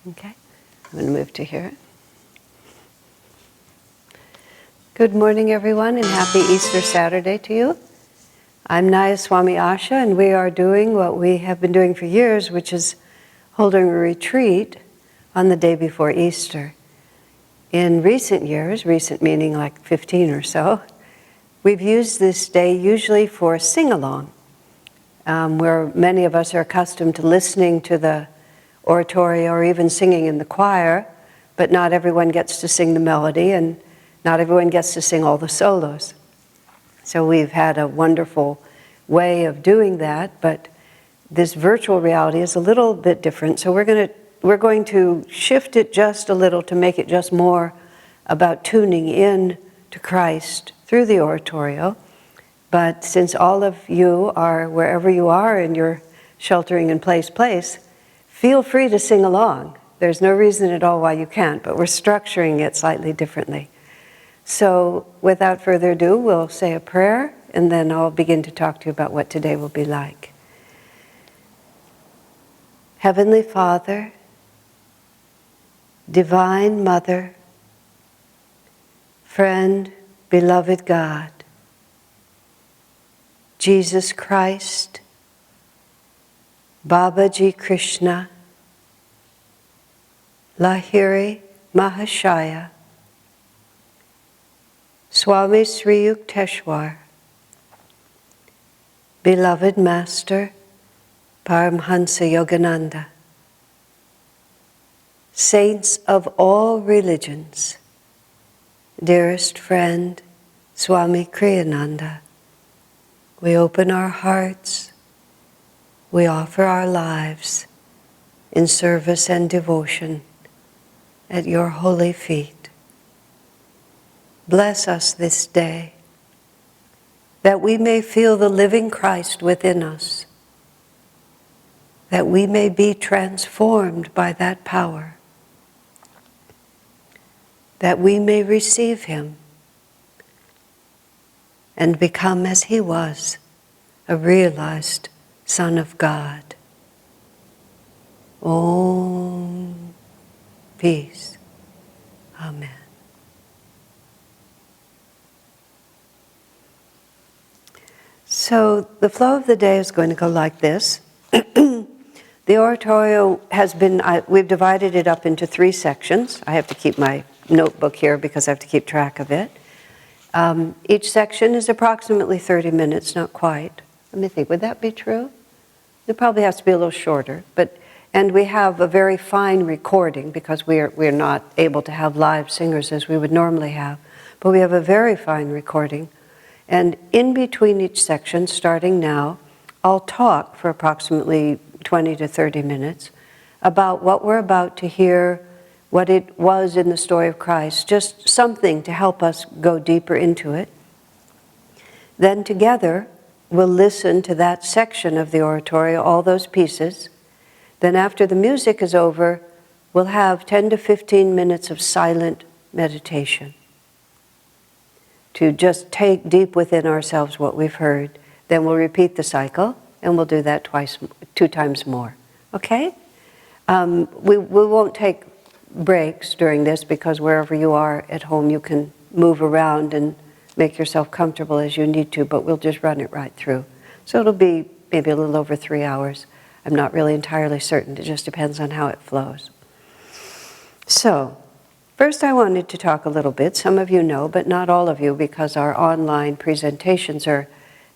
Okay, I'm going to move to here. Good morning, everyone, and happy Easter Saturday to you. I'm Nayaswami Asha, and we are doing what we have been doing for years, which is holding a retreat on the day before Easter. In recent years, recent meaning like 15 or so, we've used this day usually for sing-along, where many of us are accustomed to listening to the oratorio or even singing in the choir, but not everyone gets to sing the melody and not everyone gets to sing all the solos. So we've had a wonderful way of doing that, but this virtual reality is a little bit different. So we're going to shift it just a little to make it just more about tuning in to Christ through the oratorio. But since all of you are wherever you are in your sheltering in place, feel free to sing along. There's no reason at all why you can't, but we're structuring it slightly differently. So without further ado, we'll say a prayer, and then I'll begin to talk to you about what today will be like. Heavenly Father, Divine Mother, friend, beloved God, Jesus Christ, Babaji Krishna, Lahiri Mahashaya, Swami Sri Yukteswar, beloved Master Paramhansa Yogananda, saints of all religions, dearest friend Swami Kriyananda, we open our hearts, we offer our lives in service and devotion at your holy feet. Bless us this day, that we may feel the living Christ within us, that we may be transformed by that power, that we may receive him and become as he was, a realized Son of God. Om. Peace. Amen. So the flow of the day is going to go like this. The oratorio has been, we've divided it up into 3 sections. I have to keep my notebook here because I have to keep track of it. Each section is approximately 30 minutes, not quite. Let me think, would that be true? It probably has to be a little shorter, and we have a very fine recording because we're not able to have live singers as we would normally have, but we have a very fine recording. And in between each section, starting now, I'll talk for approximately 20 to 30 minutes about what we're about to hear, what it was in the story of Christ, just something to help us go deeper into it. Then together, we'll listen to that section of the oratorio, all those pieces. Then after the music is over, we'll have 10 to 15 minutes of silent meditation to just take deep within ourselves what we've heard. Then we'll repeat the cycle, and we'll do that 2 times more. Okay? We won't take breaks during this because wherever you are at home, you can move around and make yourself comfortable as you need to, but we'll just run it right through. So it'll be maybe a little over 3 hours. I'm not really entirely certain. It just depends on how it flows. So, first I wanted to talk a little bit. Some of you know, but not all of you, because our online presentations are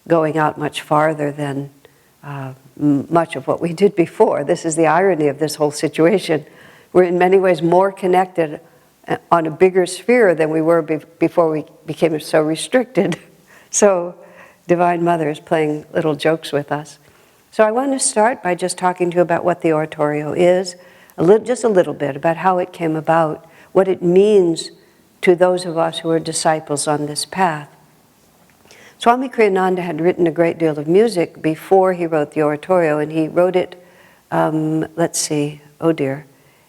going out much farther than much of what we did before. This is the irony of this whole situation. We're in many ways more connected on a bigger sphere than we were before we became so restricted. So Divine Mother is playing little jokes with us. So I want to start by just talking to you about what the oratorio is, just a little bit about how it came about, what it means to those of us who are disciples on this path. Swami Kriyananda had written a great deal of music before he wrote the oratorio, and he wrote it, let's see, oh dear,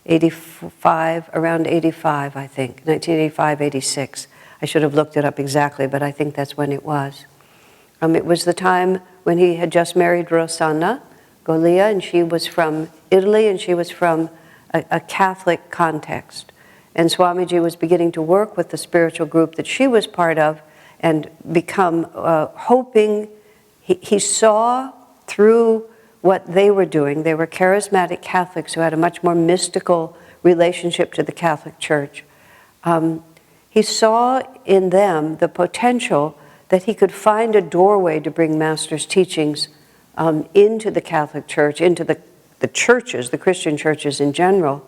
85, around 85, I think, 1985, 86. I should have looked it up exactly, but I think that's when it was. It was the time when he had just married Rosanna Golia, and she was from Italy, and she was from a Catholic context. And Swamiji was beginning to work with the spiritual group that she was part of and become hoping. He saw through what they were doing. They were charismatic Catholics who had a much more mystical relationship to the Catholic Church. He saw in them the potential that he could find a doorway to bring Master's teachings into the Catholic Church, into the churches, the Christian churches in general.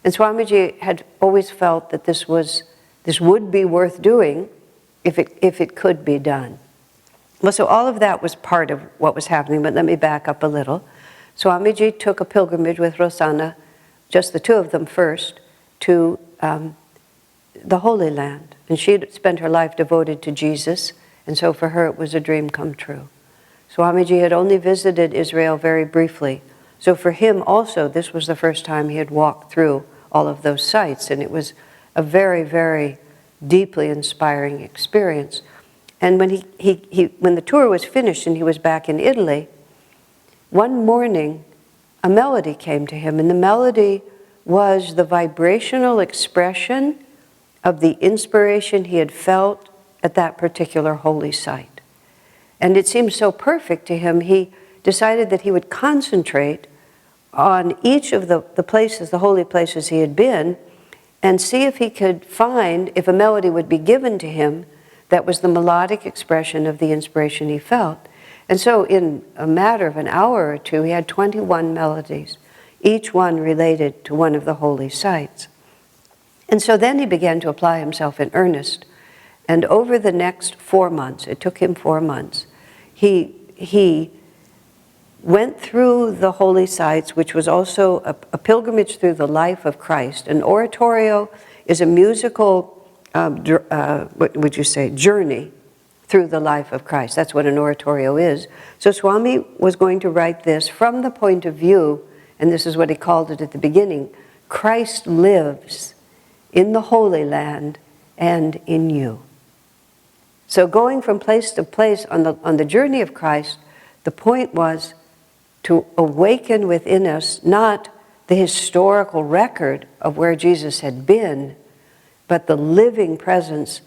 And Swamiji had always felt that this would be worth doing if it could be done. Well, so all of that was part of what was happening, but let me back up a little. Swamiji took a pilgrimage with Rosanna, just the two of them first, to the Holy Land. And she had spent her life devoted to Jesus, and so for her it was a dream come true. Swamiji had only visited Israel very briefly, so for him also this was the first time he had walked through all of those sites, and it was a very, very deeply inspiring experience. And when when the tour was finished and he was back in Italy, one morning a melody came to him, and the melody was the vibrational expression of the inspiration he had felt at that particular holy site. And it seemed so perfect to him, he decided that he would concentrate on each of the places, the holy places he had been, and see if he could find, if a melody would be given to him that was the melodic expression of the inspiration he felt. And so in a matter of an hour or two, he had 21 melodies, each one related to one of the holy sites. And so then he began to apply himself in earnest. And over the next 4 months, it took him 4 months, he went through the holy sites, which was also a pilgrimage through the life of Christ. An oratorio is a musical, what would you say, journey through the life of Christ. That's what an oratorio is. So Swami was going to write this from the point of view, and this is what he called it at the beginning, Christ lives in the Holy Land and in you. So going from place to place on the journey of Christ, the point was to awaken within us not the historical record of where Jesus had been, but the living presence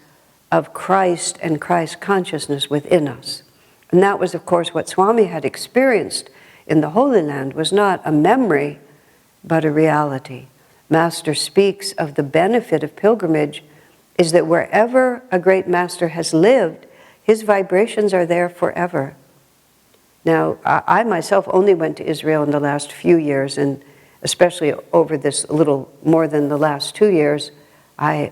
of Christ and Christ consciousness within us. And that was, of course, what Swami had experienced in the Holy Land, was not a memory, but a reality. Master speaks of the benefit of pilgrimage is that wherever a great master has lived, his vibrations are there forever. Now, I myself only went to Israel in the last few years, and especially over this little more than the last 2 years, I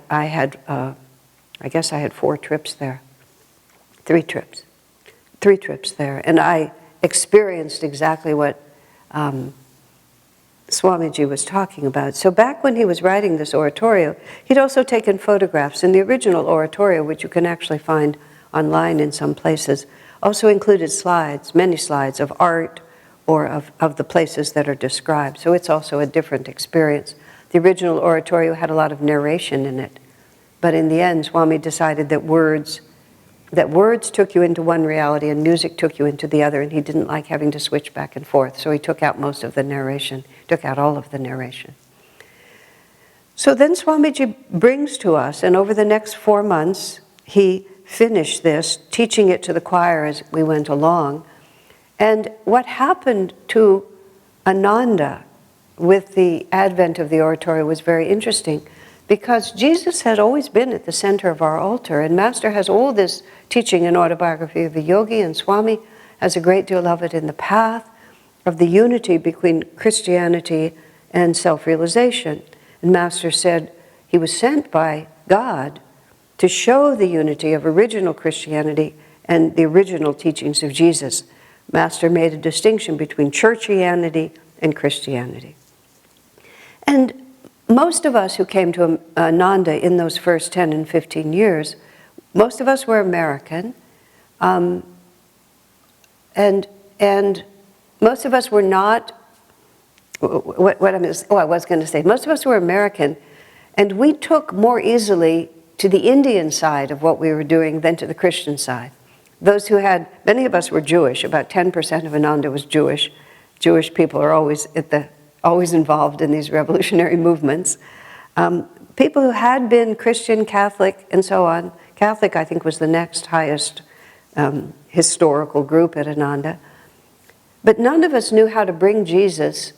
guess I had 4 trips there. 3 trips. 3 trips there. And I experienced exactly what Swamiji was talking about. So back when he was writing this oratorio, he'd also taken photographs. And the original oratorio, which you can actually find online in some places, also included slides, many slides of art or of the places that are described. So it's also a different experience. The original oratorio had a lot of narration in it. But in the end, Swami decided that words took you into one reality and music took you into the other, and he didn't like having to switch back and forth. So he took out most of the narration, took out all of the narration. So then Swamiji brings to us, and over the next 4 months, he finished this, teaching it to the choir as we went along. And what happened to Ananda with the advent of the oratorio was very interesting, because Jesus had always been at the center of our altar, and Master has all this teaching and autobiography of a yogi, and Swami has a great deal of it in the path of the unity between Christianity and self-realization. And Master said he was sent by God to show the unity of original Christianity and the original teachings of Jesus. Master made a distinction between churchianity and Christianity. And most of us who came to Ananda in those first 10 and 15 years, most of us were American, and most of us were not, I was going to say, most of us were American, and we took more easily to the Indian side of what we were doing than to the Christian side. Many of us were Jewish, about 10% of Ananda was Jewish. Jewish people are always at the always involved in these revolutionary movements. People who had been Christian, Catholic, and so on. Catholic, I think, was the next highest historical group at Ananda. But none of us knew how to bring Jesus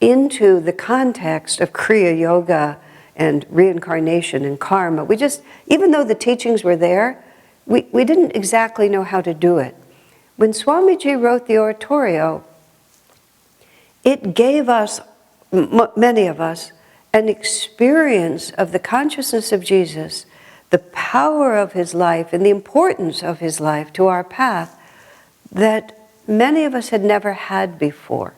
into the context of Kriya Yoga and reincarnation and karma. We just, even though the teachings were there, we didn't exactly know how to do it. When Swamiji wrote the Oratorio, it gave us, many of us, an experience of the consciousness of Jesus, the power of his life, and the importance of his life to our path that many of us had never had before.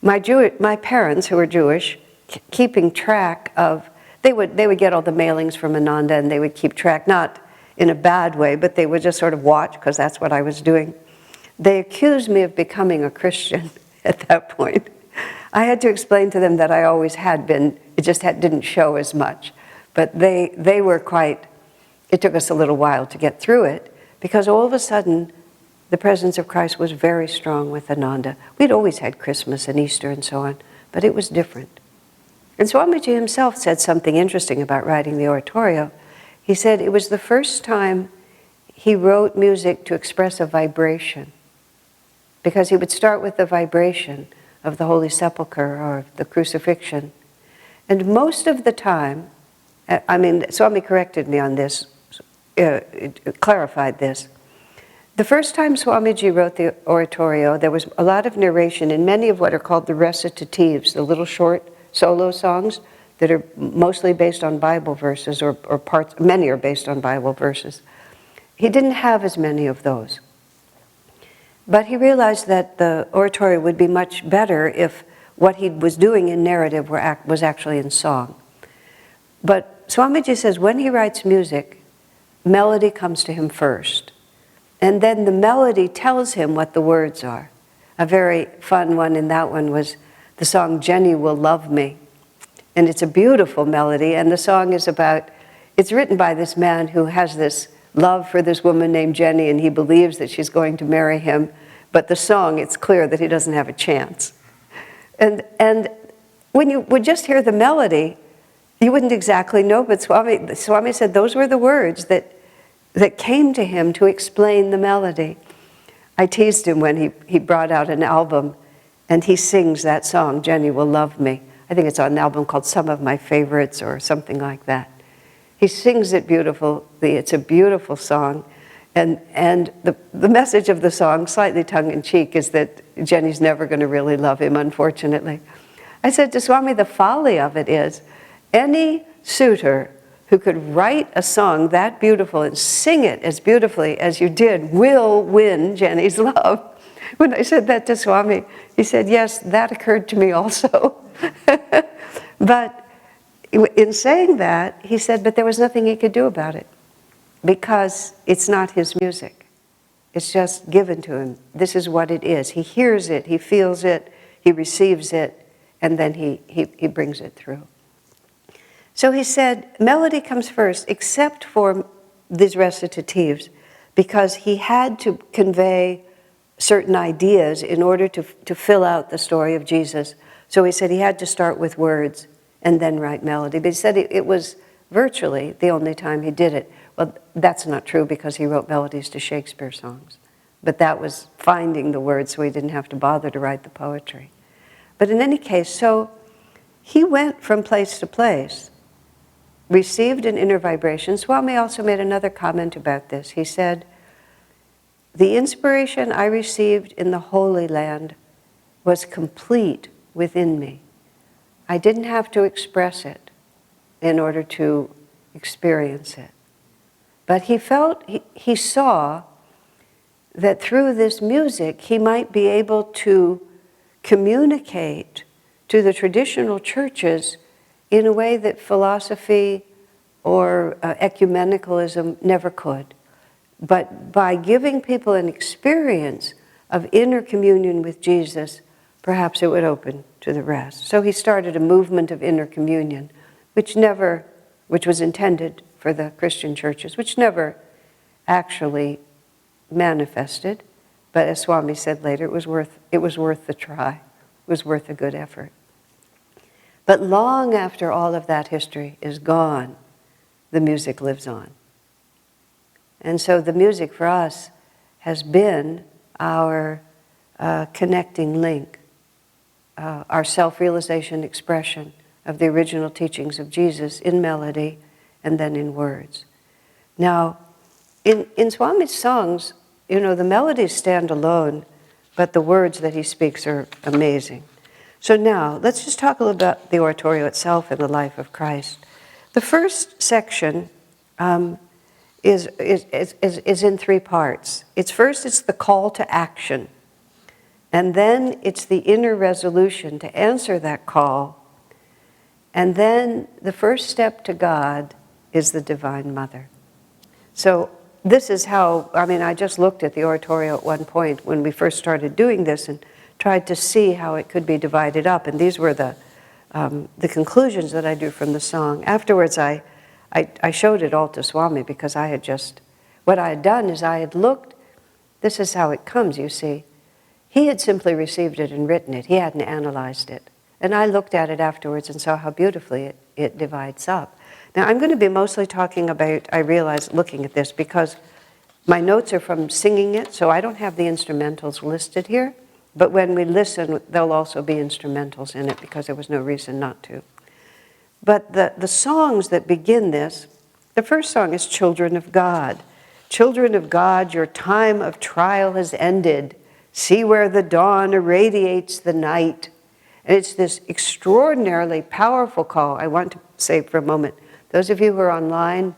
My parents, who were Jewish, keeping track of, they would get all the mailings from Ananda, and they would keep track, not in a bad way, but they would just sort of watch, because that's what I was doing. They accused me of becoming a Christian at that point. I had to explain to them that I always had been, it just didn't show as much. But they were quite, it took us a little while to get through it, because all of a sudden, the presence of Christ was very strong with Ananda. We'd always had Christmas and Easter and so on, but it was different. And Swamiji himself said something interesting about writing the Oratorio. He said it was the first time he wrote music to express a vibration, because he would start with the vibration of the Holy Sepulchre or the crucifixion. And most of the time, Swami corrected me on this, clarified this. The first time Swamiji wrote the Oratorio, there was a lot of narration in many of what are called the recitatives, the little short solo songs that are mostly based on Bible verses, or parts, many are based on Bible verses. He didn't have as many of those. But he realized that the Oratorio would be much better if what he was doing in narrative was actually in song. But Swamiji says when he writes music, melody comes to him first. And then the melody tells him what the words are. A very fun one in that one was the song Jenny Will Love Me. And it's a beautiful melody, and the song is about, it's written by this man who has this love for this woman named Jenny, and he believes that she's going to marry him, but the song, it's clear that he doesn't have a chance. And when you would just hear the melody, you wouldn't exactly know, but Swami said those were the words that came to him to explain the melody. I teased him when he brought out an album, and he sings that song, Jenny Will Love Me. I think it's on an album called Some of My Favorites or something like that. He sings it beautifully. It's a beautiful song. And the message of the song, slightly tongue-in-cheek, is that Jenny's never going to really love him, unfortunately. I said to Swami, the folly of it is, any suitor who could write a song that beautiful and sing it as beautifully as you did will win Jenny's love. When I said that to Swami, he said, yes, that occurred to me also. But in saying that, he said, but there was nothing he could do about it, because it's not his music. It's just given to him. This is what it is. He hears it, he feels it, he receives it, and then he brings it through. So he said, melody comes first, except for these recitatives, because he had to convey certain ideas in order to fill out the story of Jesus. So he said he had to start with words and then write melody. But he said it was virtually the only time he did it. Well, that's not true, because he wrote melodies to Shakespeare songs. But that was finding the words, so he didn't have to bother to write the poetry. But in any case, so he went from place to place, received an inner vibration. Swami also made another comment about this. He said, the inspiration I received in the Holy Land was complete within me. I didn't have to express it in order to experience it. But he saw that through this music, he might be able to communicate to the traditional churches in a way that philosophy or ecumenicalism never could. But by giving people an experience of inner communion with Jesus, perhaps it would open to the rest. So he started a movement of inner communion, which was intended for the Christian churches, which never actually manifested. But as Swami said later, it was worth the try. was worth a good effort. But long after all of that history is gone, the music lives on. And so the music for us has been our connecting link, our self-realization expression of the original teachings of Jesus in melody and then in words. Now, in Swami's songs, the melodies stand alone, but the words that he speaks are amazing. So now, let's just talk a little about the oratorio itself and the life of Christ. The first section is in three parts. It's the call to action. And then it's the inner resolution to answer that call. And then the first step to God is the Divine Mother. So this is how, I just looked at the oratorio at one point when we first started doing this and tried to see how it could be divided up. And these were the conclusions that I drew from the song. Afterwards, I showed it all to Swami because what I had done is I had looked, this is how it comes, you see. He had simply received it and written it. He hadn't analyzed it. And I looked at it afterwards and saw how beautifully it divides up. Now, I'm going to be mostly talking about, I realized looking at this, because my notes are from singing it, so I don't have the instrumentals listed here. But when we listen, there'll also be instrumentals in it because there was no reason not to. But the songs that begin this, the first song is Children of God. Children of God, your time of trial has ended. See where the dawn irradiates the night. And it's this extraordinarily powerful call. I want to say for a moment, those of you who are online,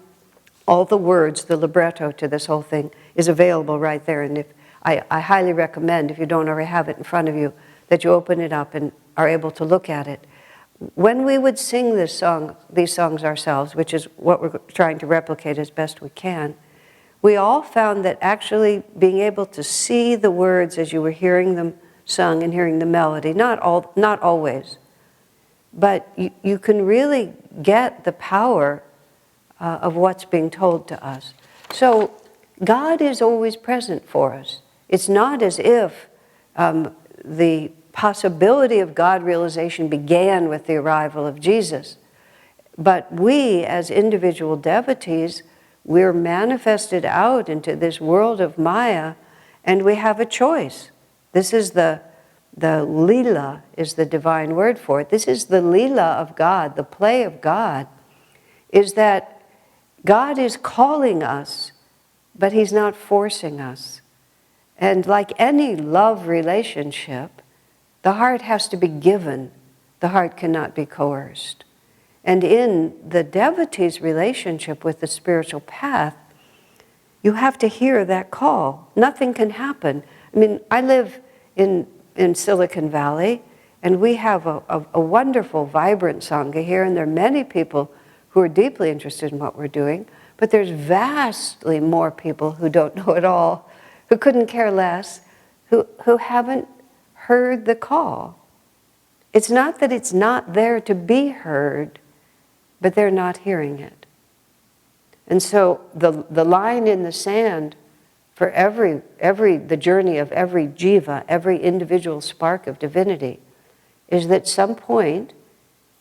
all the words, the libretto to this whole thing is available right there. And I highly recommend, if you don't already have it in front of you, that you open it up and are able to look at it. When we would sing these songs ourselves, which is what we're trying to replicate as best we can, we all found that actually being able to see the words as you were hearing them sung and hearing the melody, not always, but you can really get the power of what's being told to us. So God is always present for us. It's not as if the possibility of God realization began with the arrival of Jesus, but we as individual devotees, we're manifested out into this world of Maya, and we have a choice. This is the Lila is the divine word for it. This is the Lila of God, the play of God, is that God is calling us, but He's not forcing us. And like any love relationship, the heart has to be given. The heart cannot be coerced. And in the devotee's relationship with the spiritual path, you have to hear that call. Nothing can happen. I live in Silicon Valley, and we have a wonderful, vibrant Sangha here, and there are many people who are deeply interested in what we're doing, but there's vastly more people who don't know at all, who couldn't care less, who haven't heard the call. It's not that it's not there to be heard, but they're not hearing it. And so the line in the sand for the journey of every jiva, every individual spark of divinity, is that some point,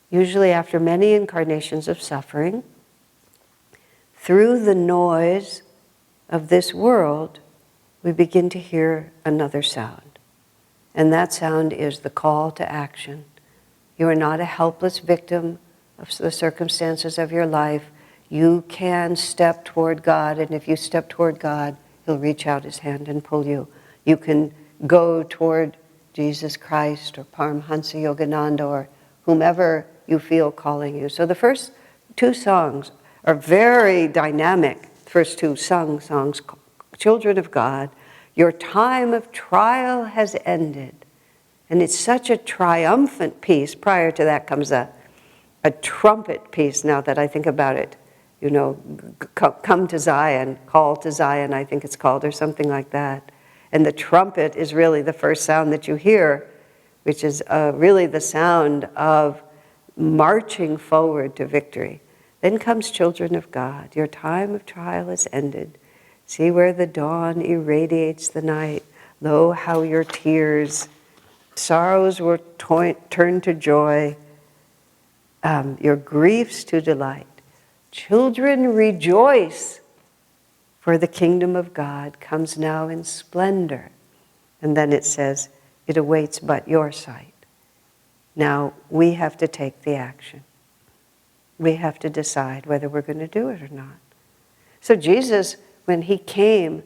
usually after many incarnations of suffering, through the noise of this world, we begin to hear another sound. And that sound is the call to action. You are not a helpless victim of the circumstances of your life. You can step toward God, and if you step toward God, He'll reach out His hand and pull you. You can go toward Jesus Christ or Paramhansa Yogananda or whomever you feel calling you. So the first two songs are very dynamic. First two songs, Children of God, your time of trial has ended. And it's such a triumphant piece. Prior to that comes a trumpet piece, now that I think about it. Come to Zion, call to Zion, I think it's called, or something like that. And the trumpet is really the first sound that you hear, which is really the sound of marching forward to victory. Then comes Children of God. Your time of trial is ended. See where the dawn irradiates the night. Lo, how your tears Sorrows will turn to joy, your griefs to delight. Children, rejoice, for the kingdom of God comes now in splendor. And then it says, it awaits but your sight. Now we have to take the action. We have to decide whether we're going to do it or not. So Jesus, when he came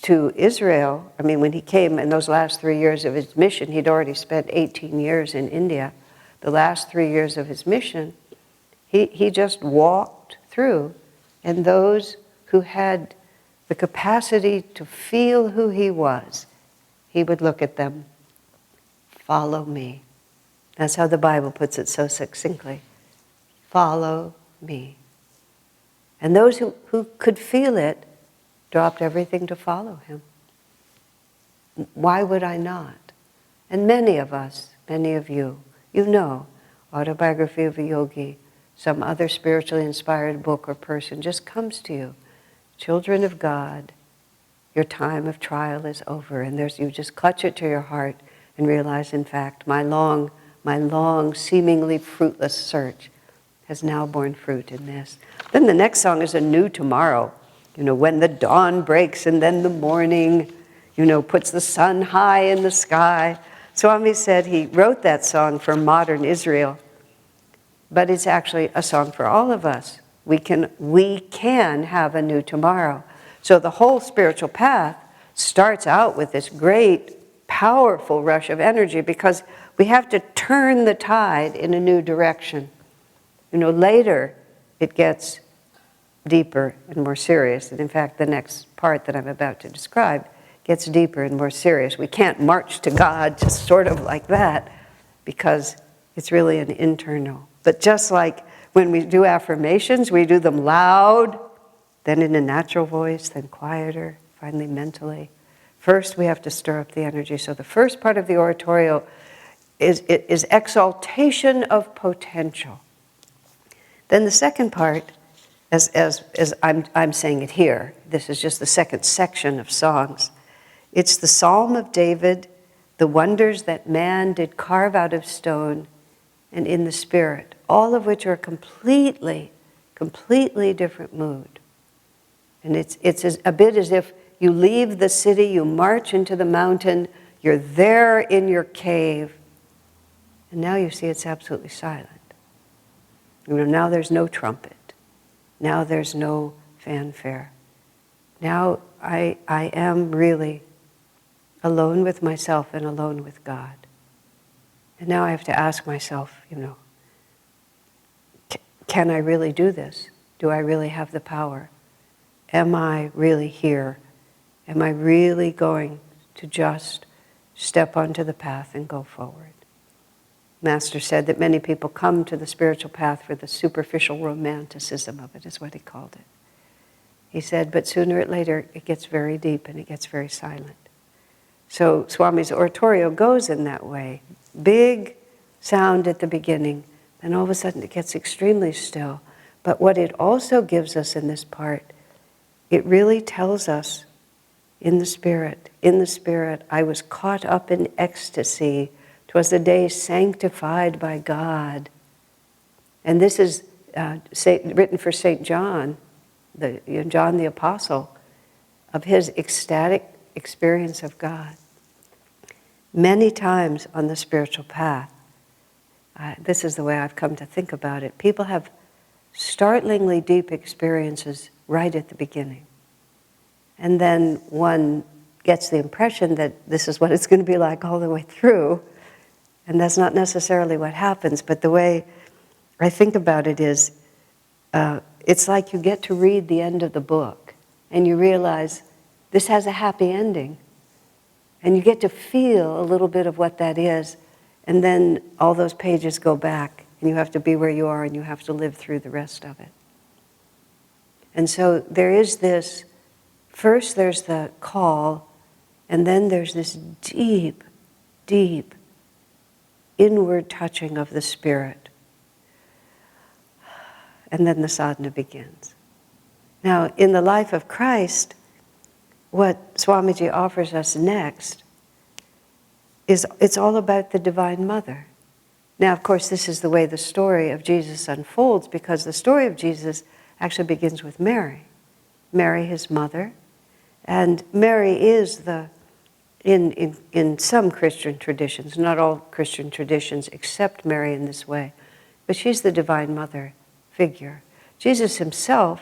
to Israel, when he came in those last 3 years of his mission, he'd already spent 18 years in India. The last 3 years of his mission, he just walked through, and those who had the capacity to feel who he was, he would look at them, follow me. That's how the Bible puts it so succinctly. Follow me. And those who could feel it dropped everything to follow him. Why would I not? And many of us, many of you, you know, Autobiography of a Yogi, some other spiritually inspired book or person just comes to you. Children of God, your time of trial is over. And you just clutch it to your heart and realize, in fact, my long, seemingly fruitless search has now borne fruit in this. Then the next song is a new tomorrow. When the dawn breaks and then the morning, puts the sun high in the sky. Swami said he wrote that song for modern Israel, but it's actually a song for all of us. We can have a new tomorrow. So the whole spiritual path starts out with this great, powerful rush of energy because we have to turn the tide in a new direction. Later it gets deeper and more serious. And in fact, the next part that I'm about to describe gets deeper and more serious. We can't march to God just sort of like that because it's really an internal. But just like when we do affirmations, we do them loud, then in a natural voice, then quieter, finally mentally. First, we have to stir up the energy. So the first part of the oratorio is exaltation of potential. Then the second part, as I'm saying it here, this is just the second section of songs. It's the Psalm of David, the wonders that man did carve out of stone and in the spirit, all of which are completely different mood. And it's a bit as if you leave the city, you march into the mountain, you're there in your cave, and now you see it's absolutely silent. Now there's no trumpet. Now there's no fanfare. Now I am really alone with myself and alone with God. And now I have to ask myself, can I really do this? Do I really have the power? Am I really here? Am I really going to just step onto the path and go forward? Master said that many people come to the spiritual path for the superficial romanticism of it, is what he called it. He said, but sooner or later it gets very deep and it gets very silent. So Swami's oratorio goes in that way. Big sound at the beginning, then all of a sudden it gets extremely still. But what it also gives us in this part, it really tells us in the spirit, I was caught up in ecstasy. 'Twas a day sanctified by God. And this is written for St. John, John the Apostle, of his ecstatic experience of God. Many times on the spiritual path, this is the way I've come to think about it, people have startlingly deep experiences right at the beginning. And then one gets the impression that this is what it's going to be like all the way through. And that's not necessarily what happens, but the way I think about it is, it's like you get to read the end of the book, and you realize this has a happy ending. And you get to feel a little bit of what that is, and then all those pages go back, and you have to be where you are, and you have to live through the rest of it. And so there is this, first there's the call, and then there's this deep, deep inward touching of the spirit. And then the sadhana begins. Now, in the life of Christ, what Swamiji offers us next it's all about the Divine Mother. Now, of course, this is the way the story of Jesus unfolds, because the story of Jesus actually begins with Mary. Mary, his mother. And Mary is in some Christian traditions, not all Christian traditions accept Mary in this way, but she's the Divine Mother figure. Jesus himself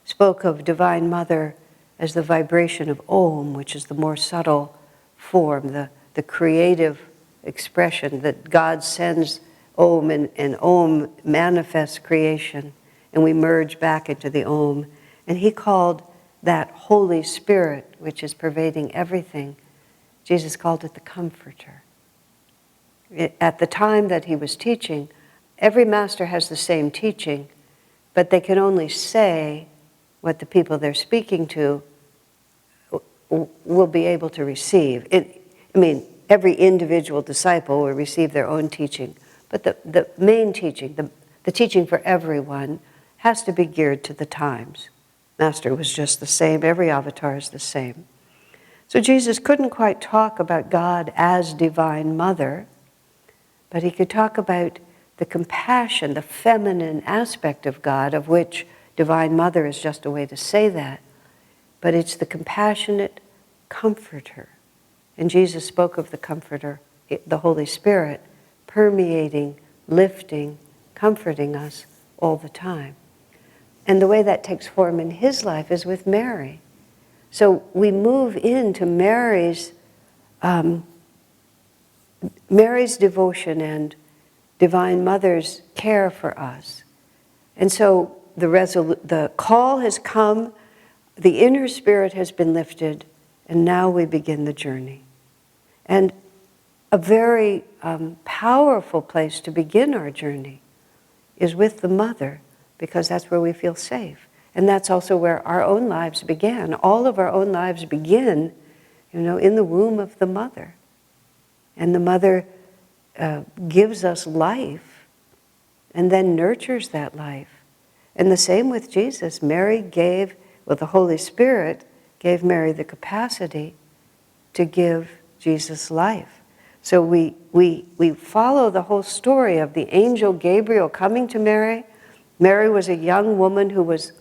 spoke of Divine Mother as the vibration of Om, which is the more subtle form, the creative expression that God sends Om, and Om manifests creation, and we merge back into the Om. And he called that Holy Spirit, which is pervading everything, Jesus called it the Comforter. At the time that he was teaching, every master has the same teaching, but they can only say what the people they're speaking to will be able to receive. Every individual disciple will receive their own teaching, but the main teaching, the teaching for everyone, has to be geared to the times. Master was just the same, every avatar is the same. So Jesus couldn't quite talk about God as Divine Mother, but he could talk about the compassion, the feminine aspect of God, of which Divine Mother is just a way to say that, but it's the compassionate Comforter. And Jesus spoke of the Comforter, the Holy Spirit, permeating, lifting, comforting us all the time. And the way that takes form in his life is with Mary. So we move into Mary's devotion and Divine Mother's care for us. And so the call has come, the inner spirit has been lifted, and now we begin the journey. And a very powerful place to begin our journey is with the Mother, because that's where we feel safe. And that's also where our own lives began. All of our own lives begin, in the womb of the Mother. And the Mother gives us life and then nurtures that life. And the same with Jesus. The Holy Spirit gave Mary the capacity to give Jesus life. So we follow the whole story of the angel Gabriel coming to Mary. Mary was a young woman who was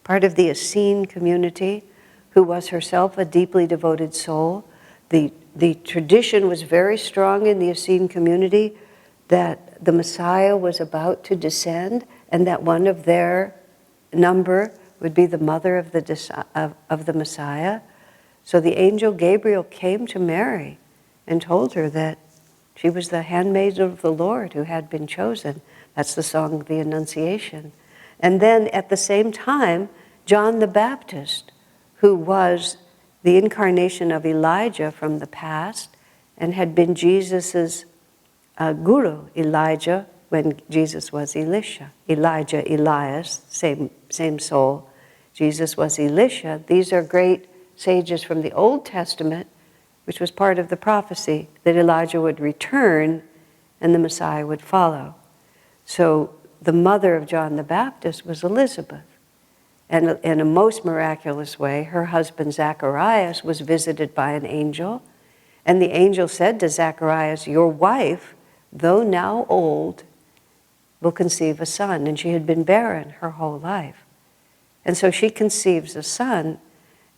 part of the Essene community, who was herself a deeply devoted soul. The tradition was very strong in the Essene community that the Messiah was about to descend, and that one of their number would be the mother of the Messiah. So the angel Gabriel came to Mary and told her that she was the handmaid of the Lord who had been chosen. That's the song of the Annunciation. And then at the same time, John the Baptist, who was the incarnation of Elijah from the past and had been Jesus's guru, Elijah, when Jesus was Elisha. Elijah, Elias, same soul. Jesus was Elisha. These are great sages from the Old Testament, which was part of the prophecy that Elijah would return and the Messiah would follow. So the mother of John the Baptist was Elizabeth. And in a most miraculous way, her husband Zacharias was visited by an angel. And the angel said to Zacharias, "Your wife, though now old, will conceive a son." And she had been barren her whole life. And so she conceives a son,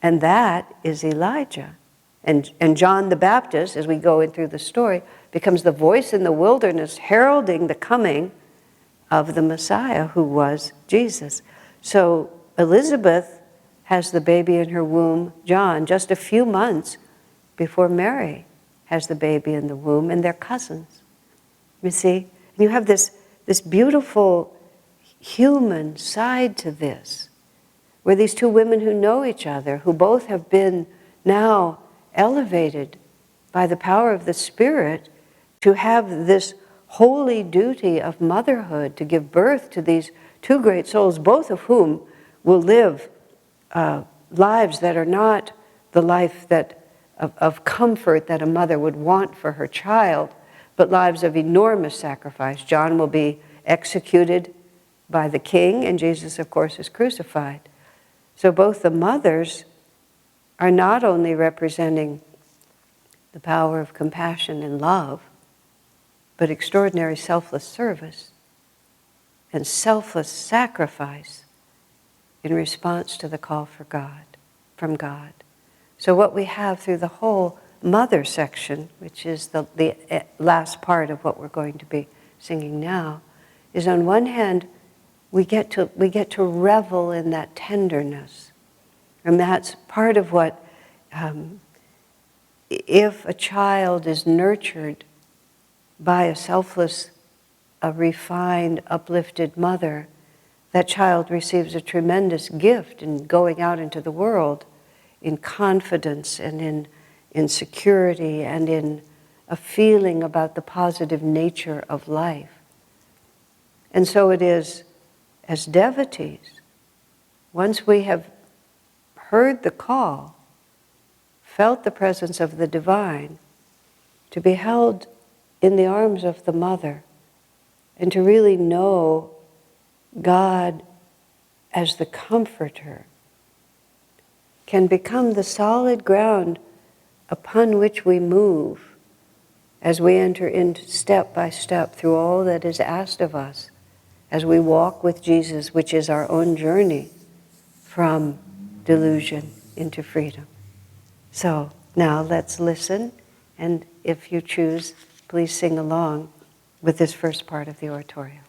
and that is Elijah. And John the Baptist, as we go in through the story, becomes the voice in the wilderness heralding the coming of the Messiah, who was Jesus. So Elizabeth has the baby in her womb, John, just a few months before Mary has the baby in the womb, and they're cousins. You see? And you have this beautiful human side to this, where these two women who know each other, who both have been now elevated by the power of the Spirit to have this holy duty of motherhood, to give birth to these two great souls, both of whom will live lives that are not the life of comfort that a mother would want for her child, but lives of enormous sacrifice. John will be executed by the king, and Jesus, of course, is crucified. So both the mothers are not only representing the power of compassion and love, but extraordinary selfless service and selfless sacrifice in response to the call for God, from God. So what we have through the whole mother section, which is the last part of what we're going to be singing now, is on one hand, we get to revel in that tenderness. And that's part of what, if a child is nurtured by a selfless, a refined, uplifted mother, that child receives a tremendous gift in going out into the world in confidence and in security and in a feeling about the positive nature of life. And so it is, as devotees, once we have heard the call, felt the presence of the divine, to be held in the arms of the mother and to really know God as the comforter can become the solid ground upon which we move as we enter into step by step through all that is asked of us as we walk with Jesus, which is our own journey from delusion into freedom. So now let's listen, and if you choose, please sing along with this first part of the oratorio.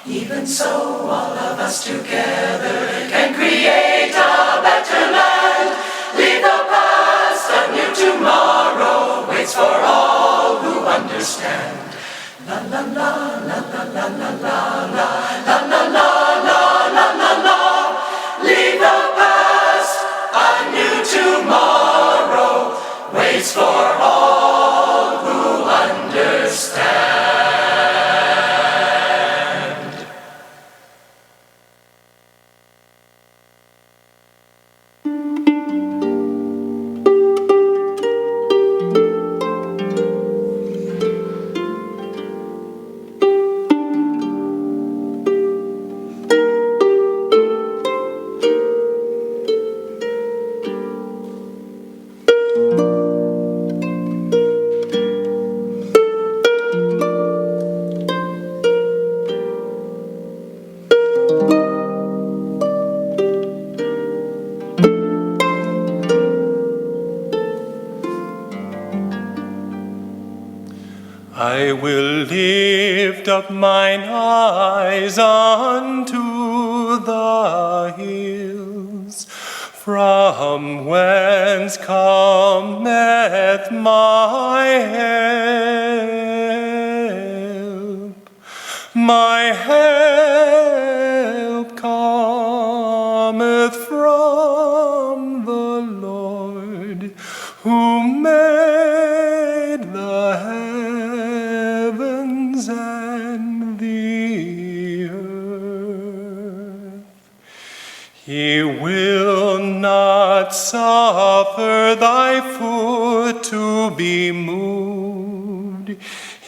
Even so, all of us together can create a better land. Leave the past, a new tomorrow waits for all who understand. La la la la la la la la la la la la la la la la. Leave the past, a new tomorrow waits for all who understand. I will lift up mine eyes unto the hills, from whence cometh my help. My help cometh from the Lord, who made the heavens and the earth. He will not suffer thy foot to be moved.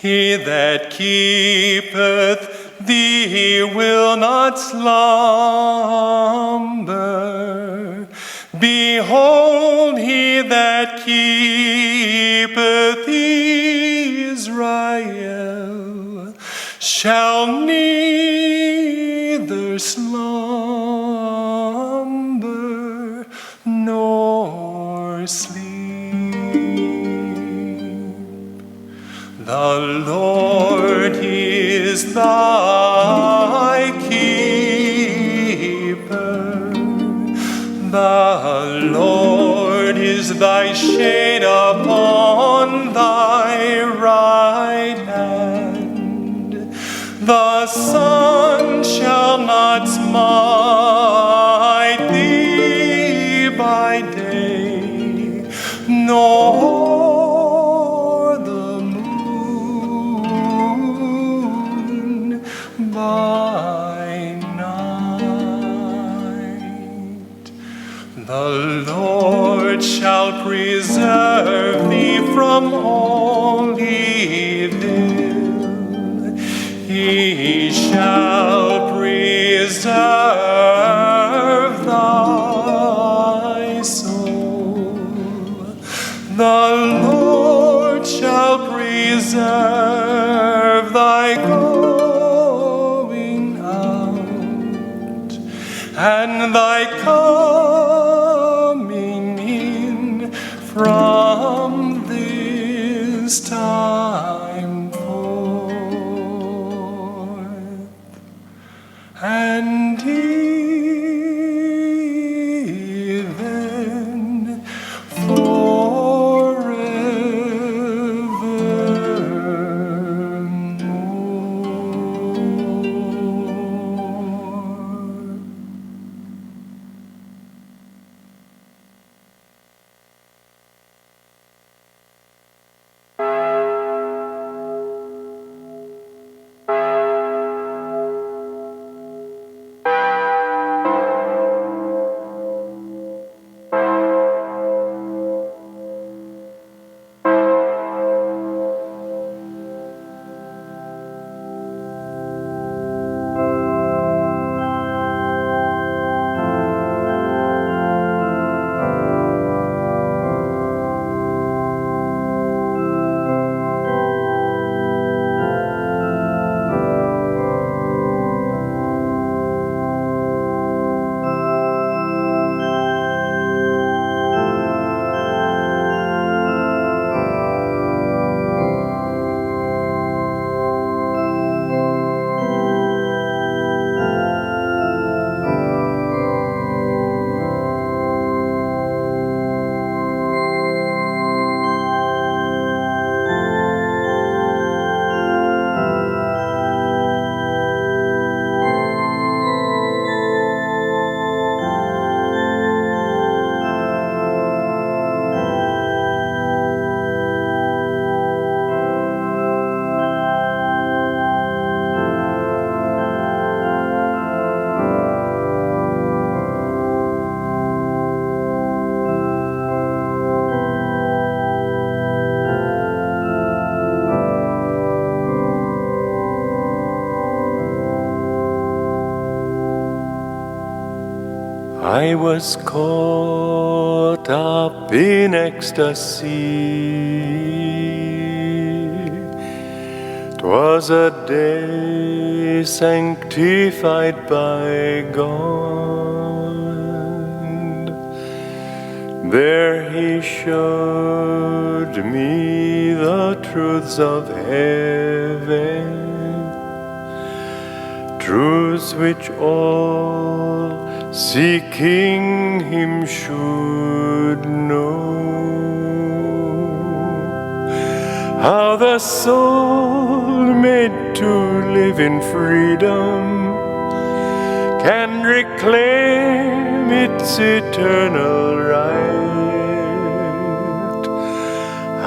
He that keepeth thee will not slumber. Behold, he that keepeth Israel shall neither slumber nor sleep. The Lord is thy keeper. The Lord is thy shade upon thy right hand. The sun shall not smite thee by day, nor the moon by night. The Lord shall preserve thee from all evil. He shall preserve thy soul. The Lord shall preserve thy going out and thy coming in from this time forth, and even forevermore. I was caught up in ecstasy. 'Twas a day sanctified by God. There he showed me the truths of heaven, truths which all seeking him should know. How the soul made to live in freedom can reclaim its eternal right.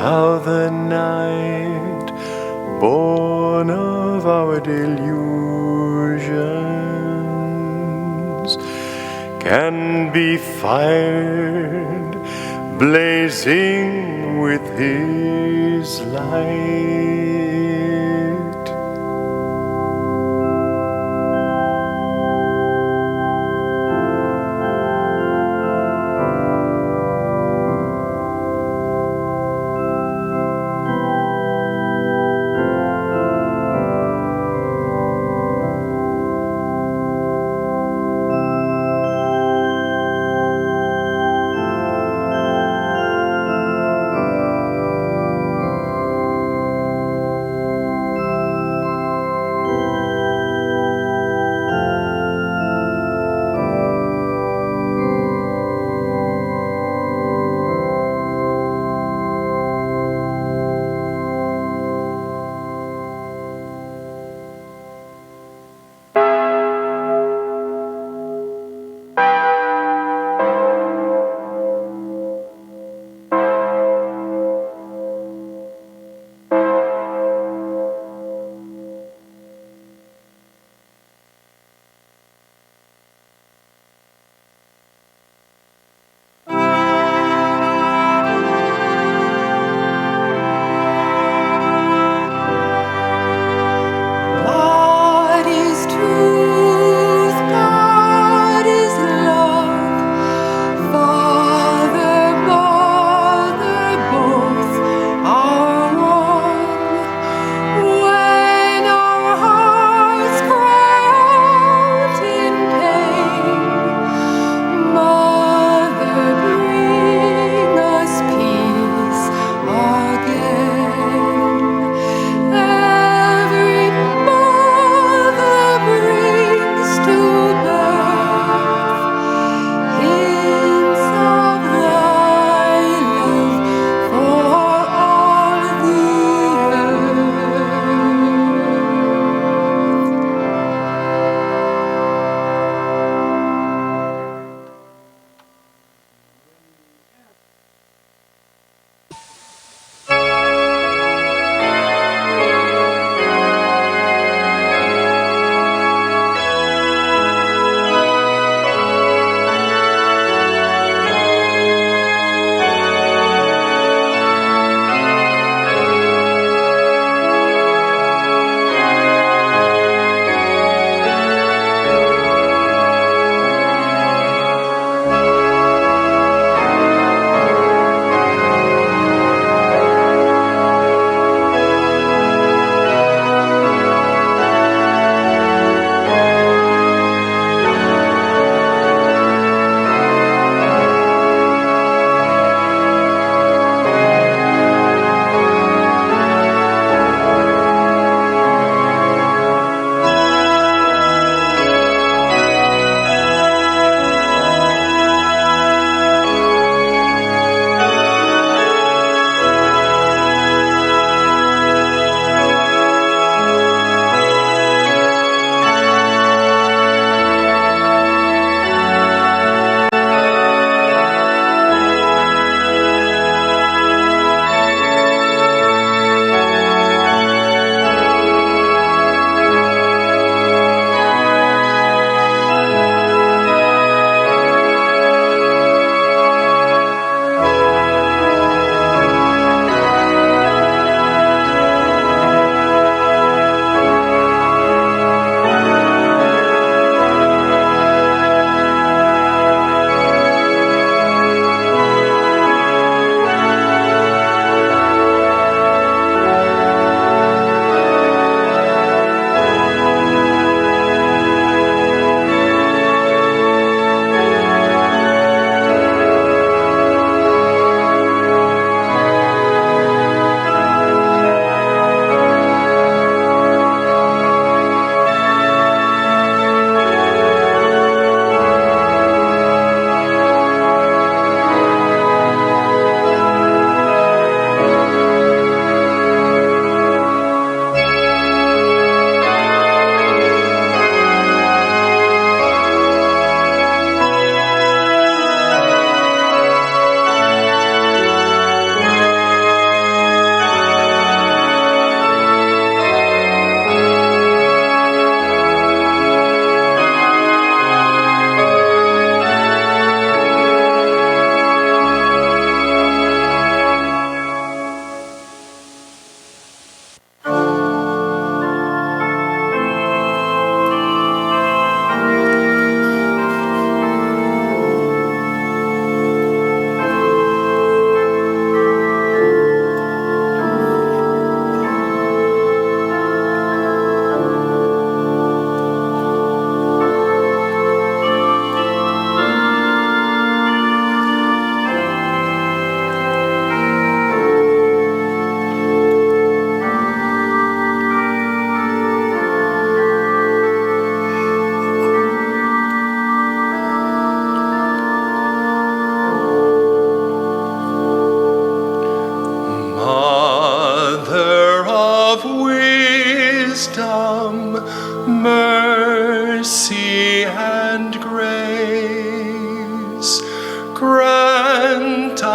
How the night, born of our delusions, can be fired, blazing with his light.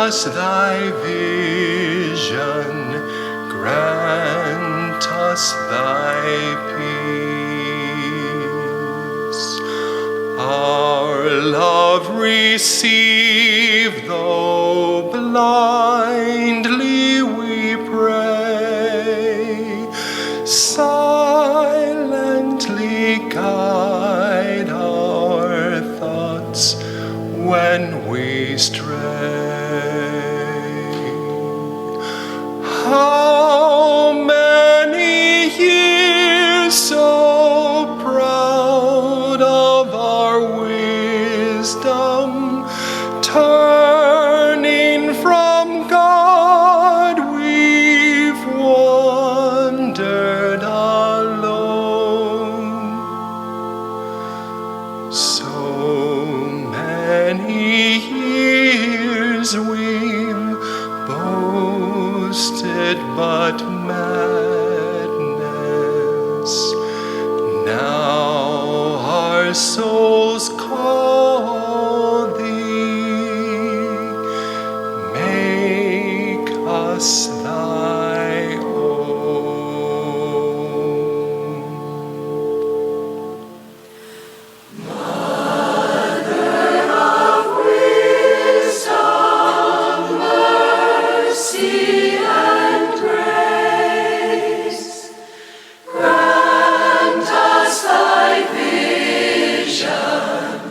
us thy vision, grant us thy peace. Our love receive, though blindly we pray. Silently guide our thoughts when we stray. How many years so proud of our wisdom, turning from God, we've wandered alone. So many years we've boasted but madness. Now our souls call thee, make us thy own. Mercy and grace, grant us thy vision,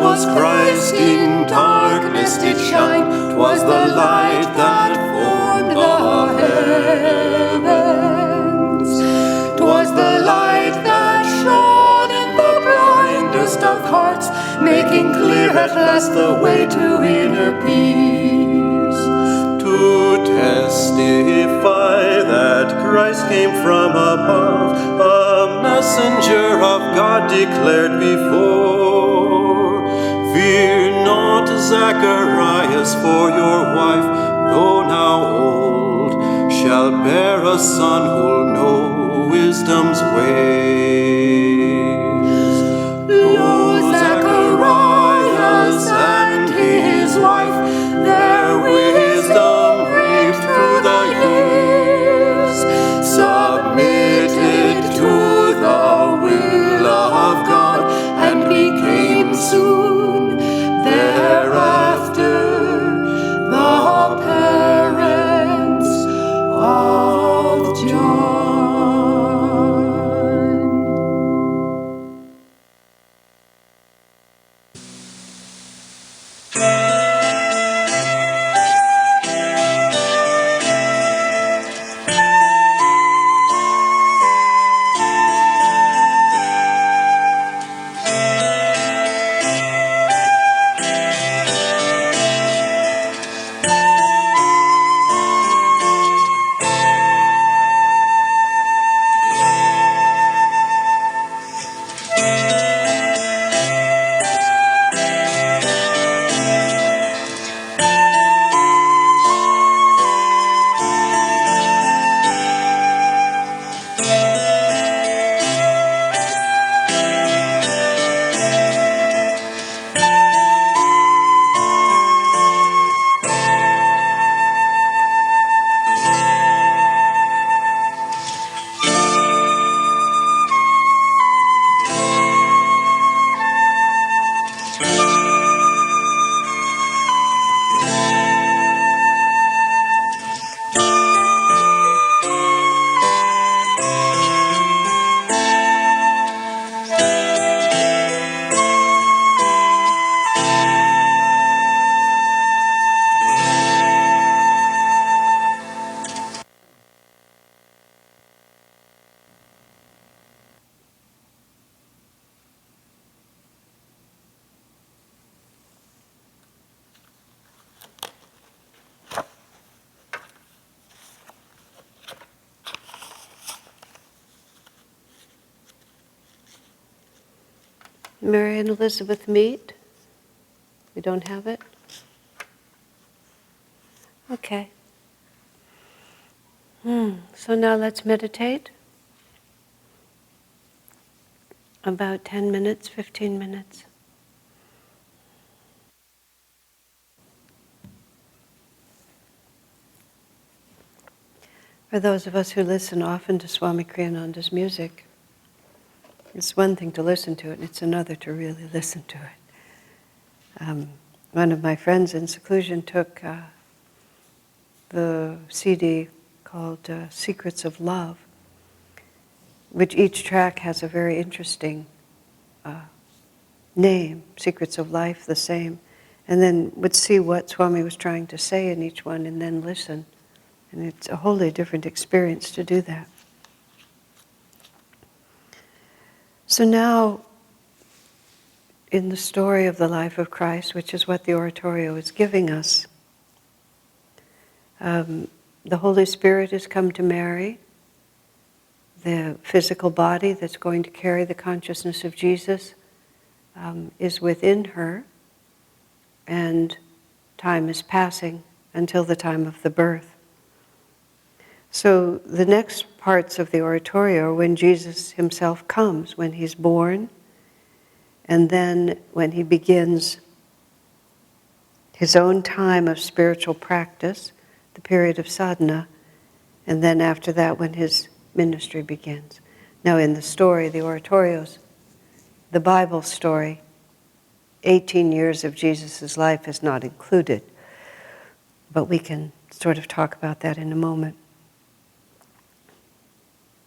'twas Christ in darkness did shine, 'twas the light that formed the heavens, 'twas the light that shone in the blindest of hearts, making clear at last the way to inner peace. To testify that Christ came from above, a messenger of God declared before. Fear not, Zacharias, for your wife, though now old, shall bear a son who'll know wisdom's ways. Lo, Zacharias and his wife, their wisdom reaped through the years, submitted to the will of God, and became soon thereafter the parents of John. Mary and Elizabeth meet. We don't have it? Okay. So now let's meditate. About 10 minutes, 15 minutes. For those of us who listen often to Swami Kriyananda's music, it's one thing to listen to it, and it's another to really listen to it. One of my friends in seclusion took the CD called Secrets of Love, which each track has a very interesting name, Secrets of Life, the same, and then would see what Swami was trying to say in each one and then listen. And it's a wholly different experience to do that. So now, in the story of the life of Christ, which is what the Oratorio is giving us, the Holy Spirit has come to Mary. The physical body that's going to carry the consciousness of Jesus is within her, and time is passing until the time of the birth. So the next parts of the Oratorio are when Jesus himself comes, when he's born, and then when he begins his own time of spiritual practice, the period of sadhana, and then after that when his ministry begins. Now in the story, the Oratorios, the Bible story, 18 years of Jesus' life is not included, but we can sort of talk about that in a moment.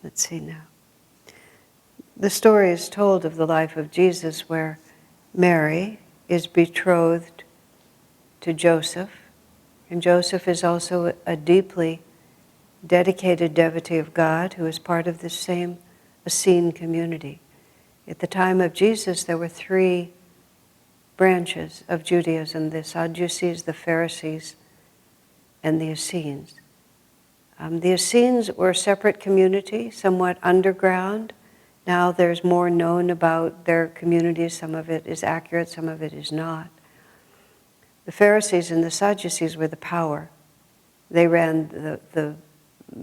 Let's see now. The story is told of the life of Jesus where Mary, is betrothed to Joseph, and Joseph is also a deeply dedicated devotee of God who is part of this same Essene community. At the time of Jesus, there were three branches of Judaism: the Sadducees, the Pharisees, and the Essenes. The Essenes were a separate community, somewhat underground. Now there's more known about their community. Some of it is accurate, some of it is not. The Pharisees and the Sadducees were the power. They ran the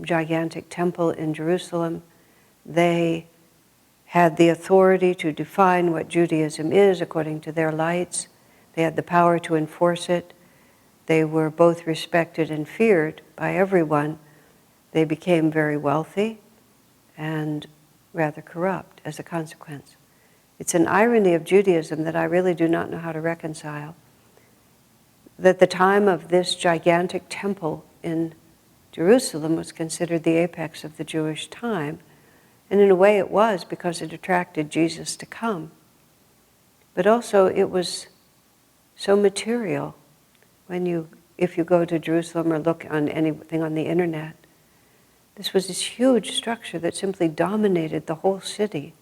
gigantic temple in Jerusalem. They had the authority to define what Judaism is according to their lights. They had the power to enforce it. They were both respected and feared by everyone. They became very wealthy and rather corrupt as a consequence. It's an irony of Judaism that I really do not know how to reconcile. That the time of this gigantic temple in Jerusalem was considered the apex of the Jewish time. And in a way it was, because it attracted Jesus to come. But also it was so material. If you go to Jerusalem or look on anything on the internet, this was this huge structure that simply dominated the whole city,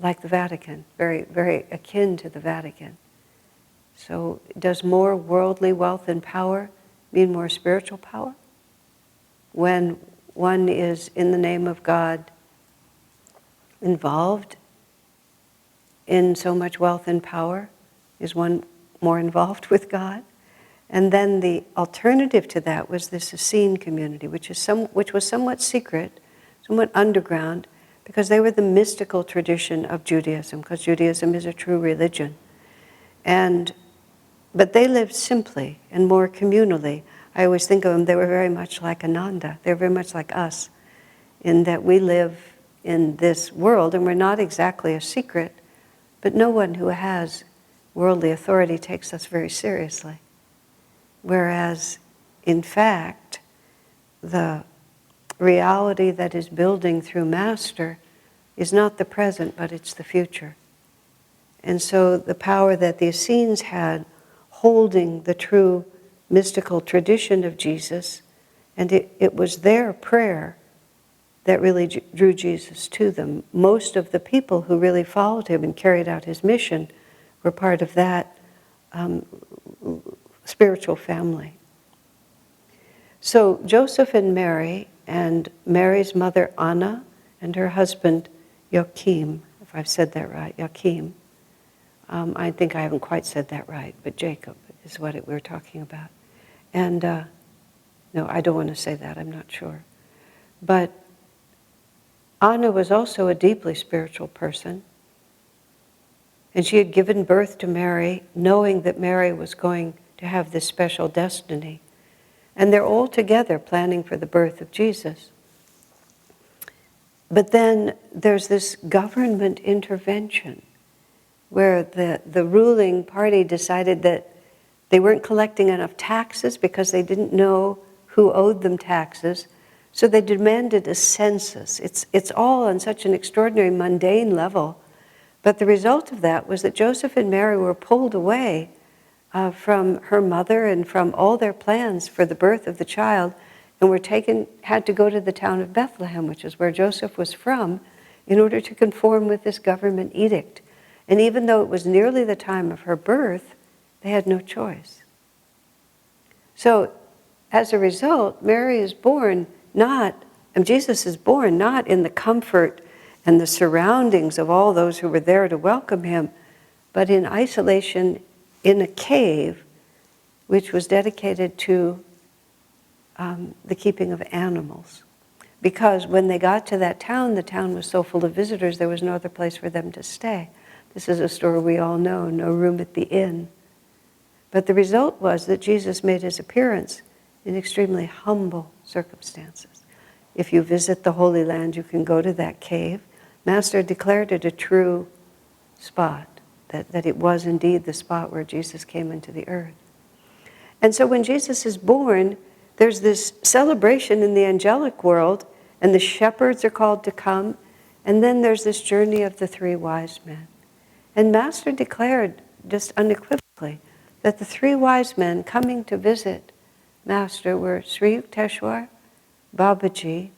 like the Vatican, very, very akin to the Vatican. So does more worldly wealth and power mean more spiritual power? When one is, in the name of God, involved in so much wealth and power, is one more involved with God? And then the alternative to that was this Essene community, which was somewhat secret, somewhat underground, because they were the mystical tradition of Judaism, because Judaism is a true religion. But they lived simply and more communally. I always think of them, they were very much like Ananda. They were very much like us, in that we live in this world, and we're not exactly a secret, but no one who has worldly authority takes us very seriously. Whereas, in fact, the reality that is building through Master is not the present, but it's the future. And so the power that the Essenes had, holding the true mystical tradition of Jesus, and it was their prayer that really drew Jesus to them. Most of the people who really followed him and carried out his mission were part of that spiritual family. So Joseph and Mary's mother Anna, and her husband Joachim, if I've said that right, Joachim. I think I haven't quite said that right, but Jacob is what we're talking about. And no, I don't want to say that, I'm not sure. But Anna was also a deeply spiritual person. And she had given birth to Mary, knowing that Mary was going to have this special destiny. And they're all together planning for the birth of Jesus. But then there's this government intervention where the ruling party decided that they weren't collecting enough taxes because they didn't know who owed them taxes. So they demanded a census. It's all on such an extraordinary mundane level. But the result of that was that Joseph and Mary were pulled away from her mother and from all their plans for the birth of the child, and had to go to the town of Bethlehem, which is where Joseph was from, in order to conform with this government edict. And even though it was nearly the time of her birth, they had no choice. So as a result, Jesus is born not in the comfort and the surroundings of all those who were there to welcome him, but in isolation in a cave, which was dedicated to the keeping of animals. Because when they got to that town, the town was so full of visitors, there was no other place for them to stay. This is a story we all know, no room at the inn. But the result was that Jesus made his appearance in extremely humble circumstances. If you visit the Holy Land, you can go to that cave. Master declared it a true spot, that it was indeed the spot where Jesus came into the earth. And so when Jesus is born, there's this celebration in the angelic world, and the shepherds are called to come, and then there's this journey of the three wise men. And Master declared just unequivocally that the three wise men coming to visit Master were Sri Yukteswar, Babaji,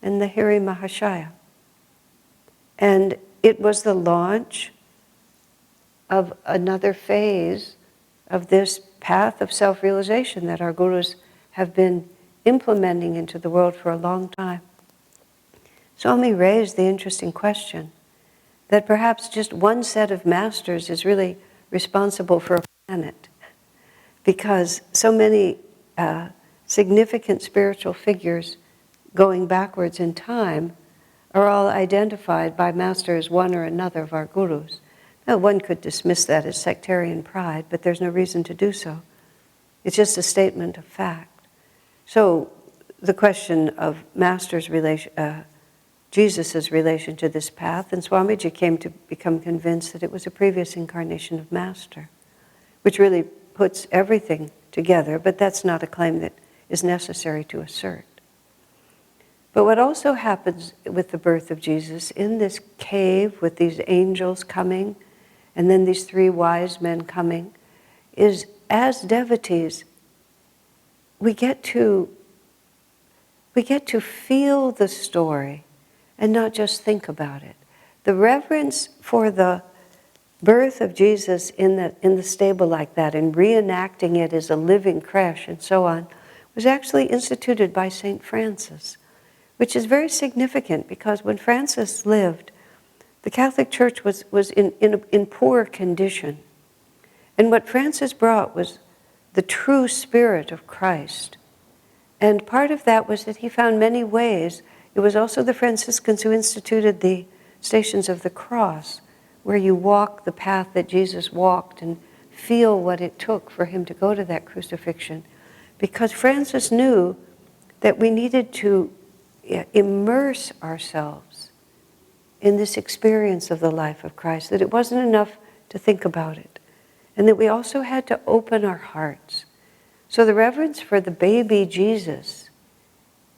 and the Hari Mahashaya. And it was the launch of another phase of this path of self-realization that our gurus have been implementing into the world for a long time. Swami raised the interesting question that perhaps just one set of masters is really responsible for a planet, because so many significant spiritual figures going backwards in time are all identified by master as one or another of our gurus. Now, one could dismiss that as sectarian pride, but there's no reason to do so. It's just a statement of fact. So the question of master's relation, Jesus' relation to this path, and Swamiji came to become convinced that it was a previous incarnation of Master, which really puts everything together, but that's not a claim that is necessary to assert. But what also happens with the birth of Jesus in this cave with these angels coming, and then these three wise men coming, is as devotees, we get to feel the story and not just think about it. The reverence for the birth of Jesus in the stable like that, and reenacting it as a living creche and so on, was actually instituted by St. Francis, which is very significant because when Francis lived, the Catholic Church was in poor condition. And what Francis brought was the true spirit of Christ. And part of that was that he found many ways. It was also the Franciscans who instituted the Stations of the Cross, where you walk the path that Jesus walked and feel what it took for him to go to that crucifixion. Because Francis knew that we needed to immerse ourselves in this experience of the life of Christ, that it wasn't enough to think about it, and that we also had to open our hearts. So the reverence for the baby Jesus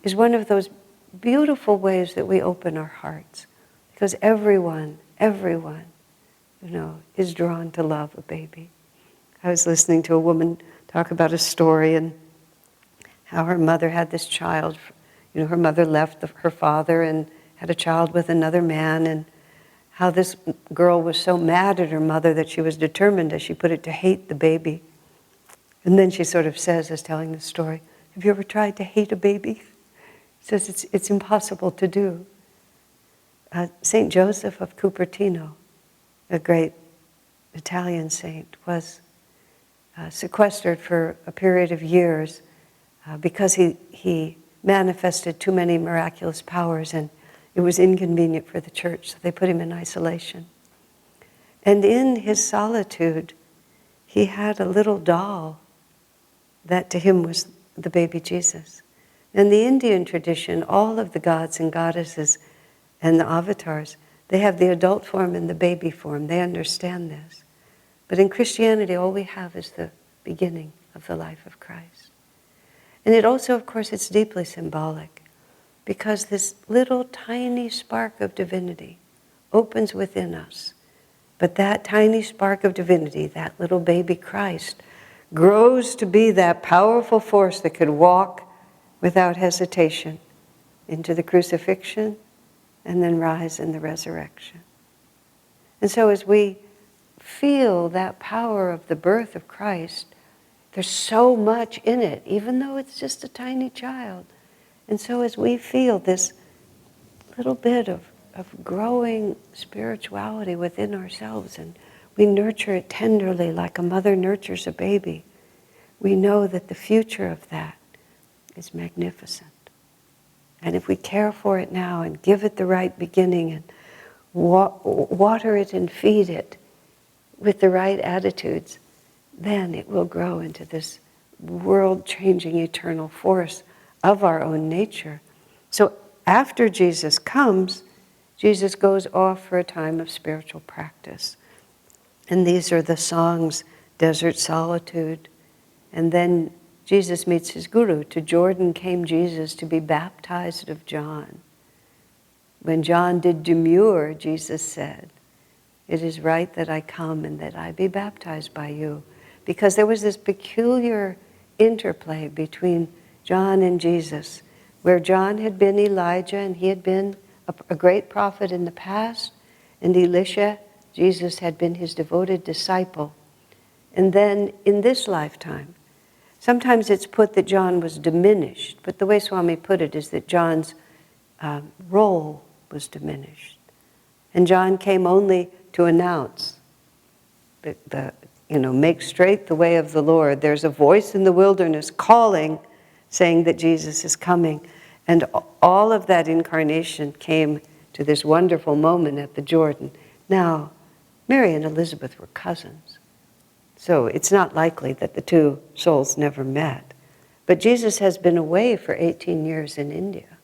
is one of those beautiful ways that we open our hearts, because everyone, is drawn to love a baby. I was listening to a woman talk about a story and how her mother had this child. Her mother left her father and had a child with another man, and how this girl was so mad at her mother that she was determined, as she put it, to hate the baby. And then she sort of says, as telling the story, "Have you ever tried to hate a baby?" She says it's impossible to do. Saint Joseph of Cupertino, a great Italian saint, was sequestered for a period of years because he manifested too many miraculous powers, and it was inconvenient for the church, so they put him in isolation. And in his solitude, he had a little doll that to him was the baby Jesus. In the Indian tradition, all of the gods and goddesses and the avatars, they have the adult form and the baby form. They understand this. But in Christianity, all we have is the beginning of the life of Christ. And it also, of course, it's deeply symbolic, because this little tiny spark of divinity opens within us. But that tiny spark of divinity, that little baby Christ, grows to be that powerful force that could walk without hesitation into the crucifixion and then rise in the resurrection. And so as we feel that power of the birth of Christ, there's so much in it, even though it's just a tiny child. And so as we feel this little bit of growing spirituality within ourselves, and we nurture it tenderly like a mother nurtures a baby, we know that the future of that is magnificent. And if we care for it now and give it the right beginning and water it and feed it with the right attitudes, then it will grow into this world-changing eternal force of our own nature. So after Jesus comes, Jesus goes off for a time of spiritual practice. And these are the songs, Desert Solitude. And then Jesus meets his guru. To Jordan came Jesus to be baptized of John. When John did demur, Jesus said, It is right that I come and that I be baptized by you. Because there was this peculiar interplay between John and Jesus, where John had been Elijah and he had been a great prophet in the past, and Elisha, Jesus, had been his devoted disciple. And then in this lifetime, sometimes it's put that John was diminished, but the way Swami put it is that John's role was diminished. And John came only to announce make straight the way of the Lord. There's a voice in the wilderness calling, saying that Jesus is coming. And all of that incarnation came to this wonderful moment at the Jordan. Now, Mary and Elizabeth were cousins, so it's not likely that the two souls never met. But Jesus has been away for 18 years in India.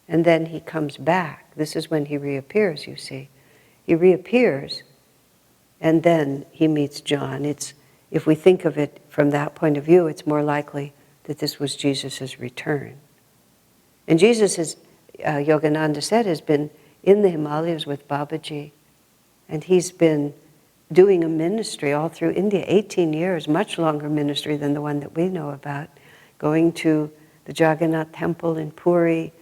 And then he comes back. This is when he reappears, you see. He reappears, and then he meets John. If we think of it from that point of view, it's more likely that this was Jesus' return. And Jesus, as Yogananda said, has been in the Himalayas with Babaji. And he's been doing a ministry all through India, 18 years, much longer ministry than the one that we know about, going to the Jagannath temple in Puri,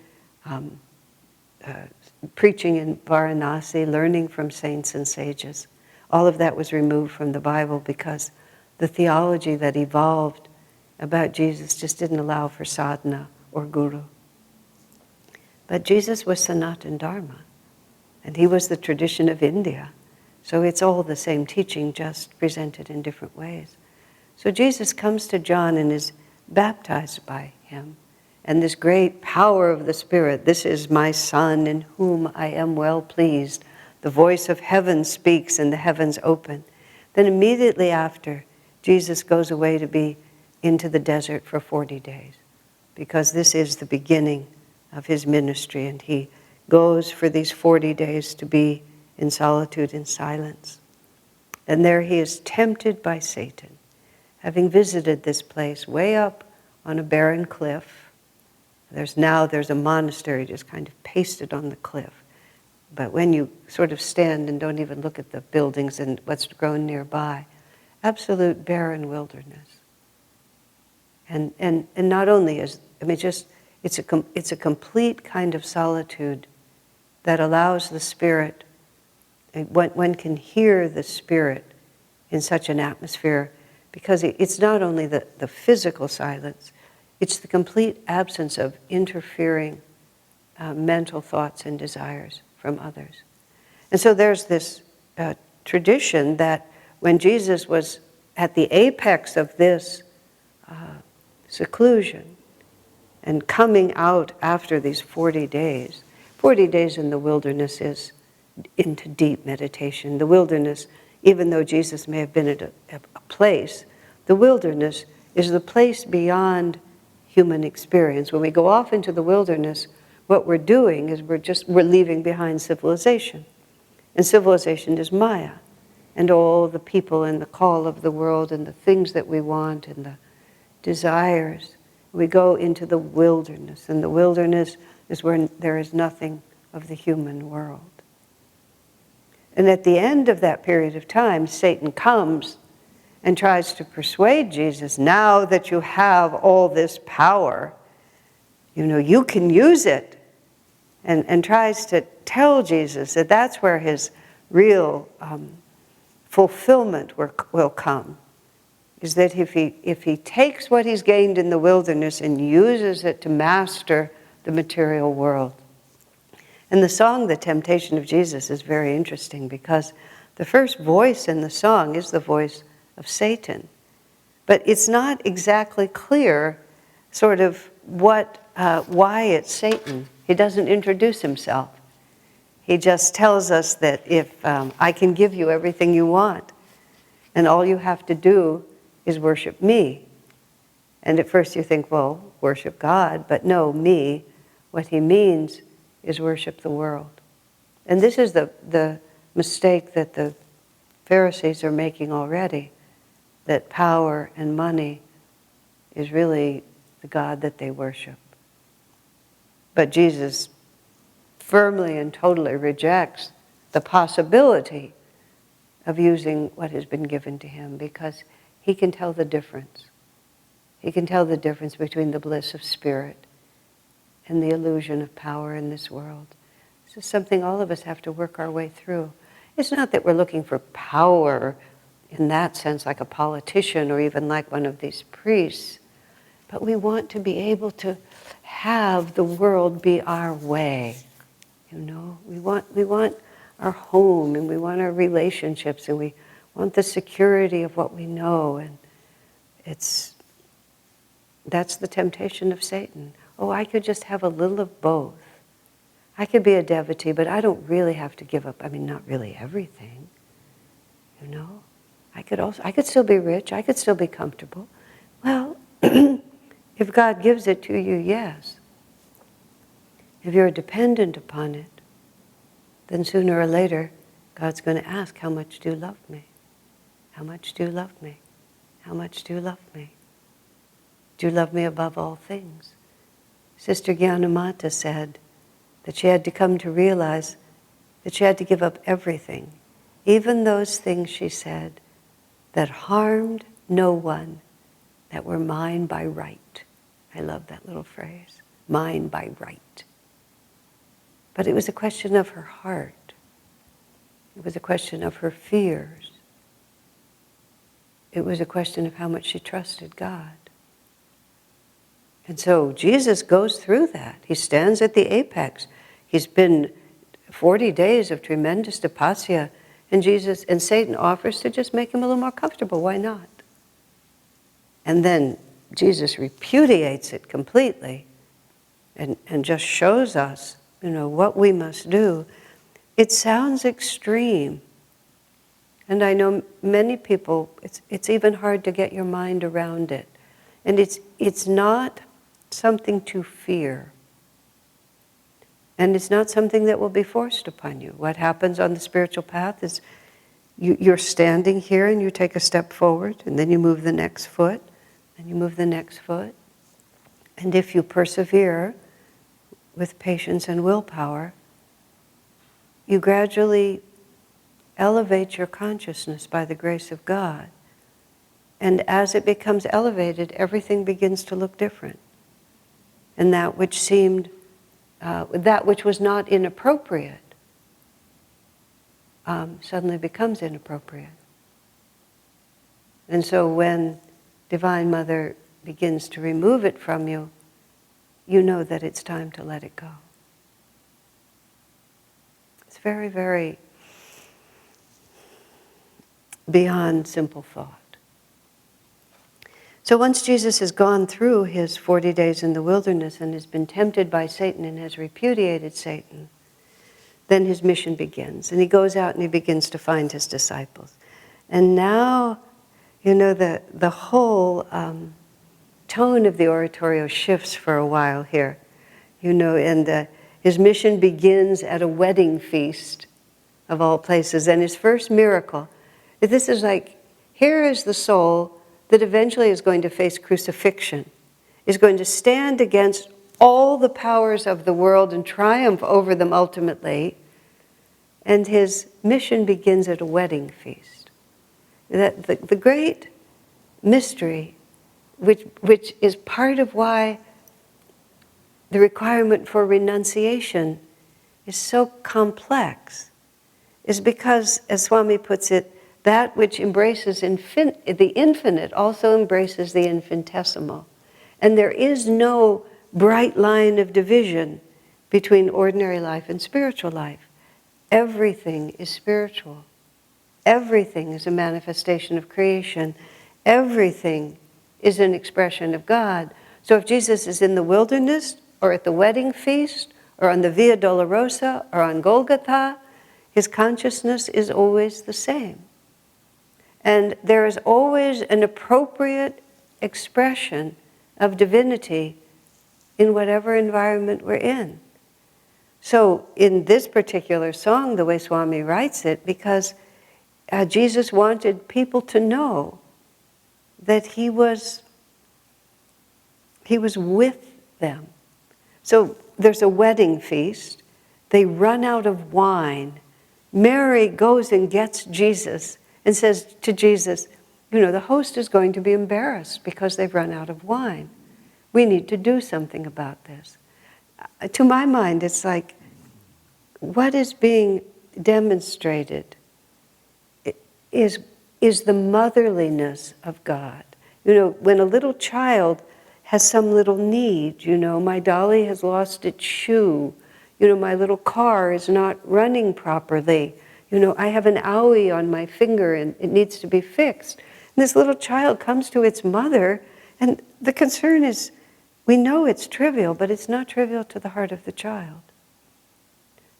preaching in Varanasi, learning from saints and sages. All of that was removed from the Bible because the theology that evolved about Jesus just didn't allow for sadhana or guru. But Jesus was Sanatana Dharma, and he was the tradition of India. So it's all the same teaching, just presented in different ways. So Jesus comes to John and is baptized by him. And this great power of the Spirit, this is my Son in whom I am well pleased. The voice of heaven speaks and the heavens open. Then immediately after, Jesus goes away to be into the desert for 40 days, because this is the beginning of his ministry, and he goes for these 40 days to be in solitude and silence. And there he is tempted by Satan, having visited this place way up on a barren cliff. There's a monastery just kind of pasted on the cliff. But when you sort of stand and don't even look at the buildings and what's grown nearby, absolute barren wilderness. And not only it's a complete kind of solitude that allows the Spirit, one can hear the Spirit in such an atmosphere, because it's not only the physical silence, it's the complete absence of interfering mental thoughts and desires from others. And so there's this tradition that when Jesus was at the apex of this seclusion and coming out after these 40 days in the wilderness is into deep meditation. The wilderness, even though Jesus may have been at a place, the wilderness is the place beyond human experience. When we go off into the wilderness, what we're doing is we're leaving behind civilization. And civilization is Maya, and all the people and the call of the world and the things that we want and the desires. We go into the wilderness, and the wilderness is where there is nothing of the human world. And at the end of that period of time, Satan comes and tries to persuade Jesus, now that you have all this power, you can use it. And tries to tell Jesus that that's where his real fulfillment will come, is that if he takes what he's gained in the wilderness and uses it to master the material world. And the song, The Temptation of Jesus, is very interesting, because the first voice in the song is the voice of Satan. But it's not exactly clear sort of why it's Satan. He doesn't introduce himself. He just tells us that if I can give you everything you want, and all you have to do is worship me. And at first you think, well, worship God, but no, me. What he means is worship the world. And this is the mistake that the Pharisees are making already, that power and money is really the God that they worship. But Jesus firmly and totally rejects the possibility of using what has been given to him, because he can tell the difference. He can tell the difference between the bliss of spirit and the illusion of power in this world. This is something all of us have to work our way through. It's not that we're looking for power in that sense, like a politician or even like one of these priests, but we want to be able to have the world be our way. You know, we want our home, and we want our relationships, and we want the security of what we know, and that's the temptation of Satan. Oh, I could just have a little of both. I could be a devotee, but I don't really have to give up, not really everything. You know? I could still be rich, I could still be comfortable. Well, if God gives it to you, yes. If you're dependent upon it, then sooner or later, God's going to ask, how much do you love me? How much do you love me? How much do you love me? Do you love me above all things? Sister Gyanamata said that she had to come to realize that she had to give up everything, even those things, she said, that harmed no one, that were mine by right. I love that little phrase, mine by right. But it was a question of her heart. It was a question of her fears. It was a question of how much she trusted God. And so Jesus goes through that. He stands at the apex. He's been 40 days of tremendous tapasya, and Satan offers to just make him a little more comfortable. Why not? And then Jesus repudiates it completely and just shows us, what we must do. It sounds extreme. And I know many people, it's even hard to get your mind around it. And it's not something to fear. And it's not something that will be forced upon you. What happens on the spiritual path is you're standing here and you take a step forward, and then you move the next foot, and you move the next foot. And if you persevere with patience and willpower, you gradually elevate your consciousness by the grace of God. And as it becomes elevated, everything begins to look different. And that which was not inappropriate suddenly becomes inappropriate. And so when Divine Mother begins to remove it from you, you know that it's time to let it go. It's very, very beyond simple thought. So once Jesus has gone through his 40 days in the wilderness and has been tempted by Satan and has repudiated Satan, then his mission begins. And he goes out and he begins to find his disciples. And now, the whole tone of the oratorio shifts for a while here. And his mission begins at a wedding feast of all places. And his first miracle, this is like, here is the soul that eventually is going to face crucifixion, is going to stand against all the powers of the world and triumph over them ultimately. And his mission begins at a wedding feast. That the great mystery, which is part of why the requirement for renunciation is so complex, is because, as Swami puts it, that which embraces the infinite also embraces the infinitesimal. And there is no bright line of division between ordinary life and spiritual life. Everything is spiritual. Everything is a manifestation of creation. Everything is an expression of God. So if Jesus is in the wilderness, or at the wedding feast, or on the Via Dolorosa, or on Golgotha, his consciousness is always the same. And there is always an appropriate expression of divinity in whatever environment we're in. So in this particular song, the way Swami writes it, because Jesus wanted people to know that he was with them. So there's a wedding feast. They run out of wine. Mary goes and gets Jesus and says to Jesus, the host is going to be embarrassed because they've run out of wine. We need to do something about this. To my mind, it's like, what is being demonstrated is the motherliness of God. When a little child has some little need, my dolly has lost its shoe, my little car is not running properly, I have an owie on my finger and it needs to be fixed. And this little child comes to its mother, and the concern is, we know it's trivial, but it's not trivial to the heart of the child.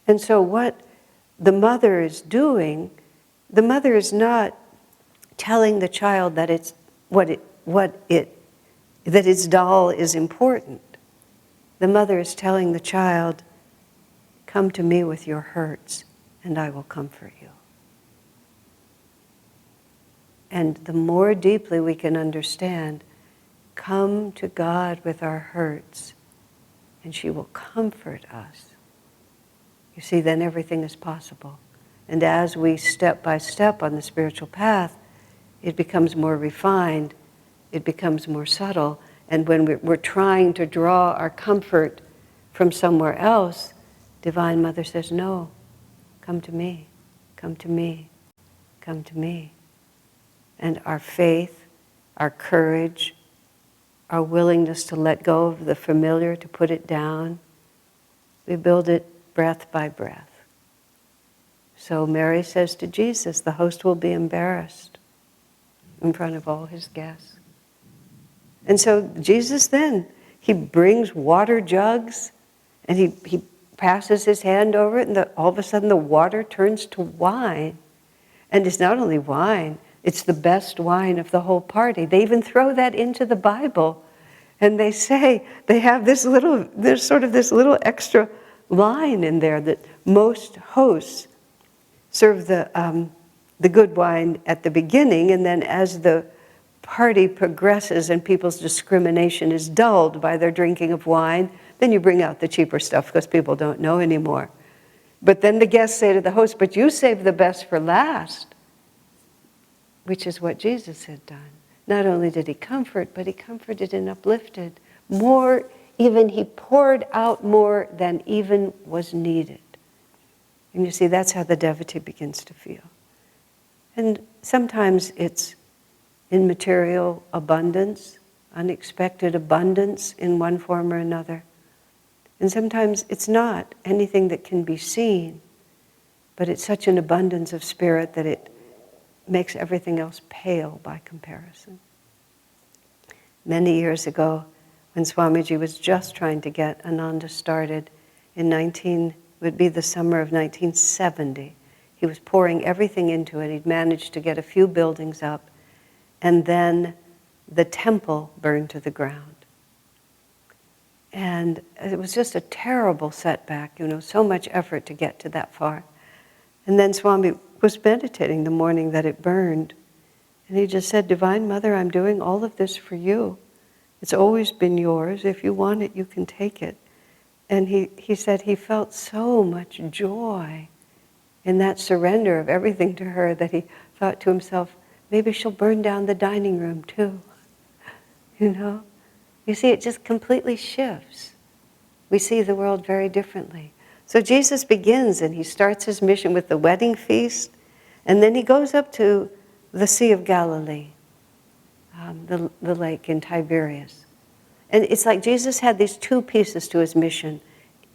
And so what the mother is doing, the mother is not telling the child that that its doll is important. The mother is telling the child, come to me with your hurts and I will comfort you. And the more deeply we can understand, come to God with our hurts and she will comfort us. You see, then everything is possible. And as we step by step on the spiritual path, it becomes more refined, it becomes more subtle. And when we're trying to draw our comfort from somewhere else, Divine Mother says, no, come to me, come to me, come to me. And our faith, our courage, our willingness to let go of the familiar, to put it down, we build it breath by breath. So Mary says to Jesus, the host will be embarrassed in front of all his guests. And so Jesus then, he brings water jugs and he passes his hand over it, and all of a sudden the water turns to wine. And it's not only wine, it's the best wine of the whole party. They even throw that into the Bible. And they say, they have there's sort of this little extra line in there that most hosts serve the good wine at the beginning, and then as the party progresses and people's discrimination is dulled by their drinking of wine, then you bring out the cheaper stuff because people don't know anymore. But then the guests say to the host, but you saved the best for last, which is what Jesus had done. Not only did he comfort, but he comforted and uplifted. More, even he poured out more than even was needed. And you see, that's how the devotee begins to feel. And sometimes it's in material abundance, unexpected abundance in one form or another. And sometimes it's not anything that can be seen, but it's such an abundance of spirit that it makes everything else pale by comparison. Many years ago, when Swamiji was just trying to get Ananda started would be the summer of 1970. He was pouring everything into it. He'd managed to get a few buildings up, and then the temple burned to the ground. And it was just a terrible setback, so much effort to get to that far. And then Swami was meditating the morning that it burned, and he just said, Divine Mother, I'm doing all of this for you. It's always been yours. If you want it, you can take it. And he said he felt so much joy in that surrender of everything to her that he thought to himself, maybe she'll burn down the dining room too. You see, it just completely shifts. We see the world very differently. So Jesus begins and he starts his mission with the wedding feast, and then he goes up to the Sea of Galilee, the lake in Tiberias. And it's like Jesus had these two pieces to his mission.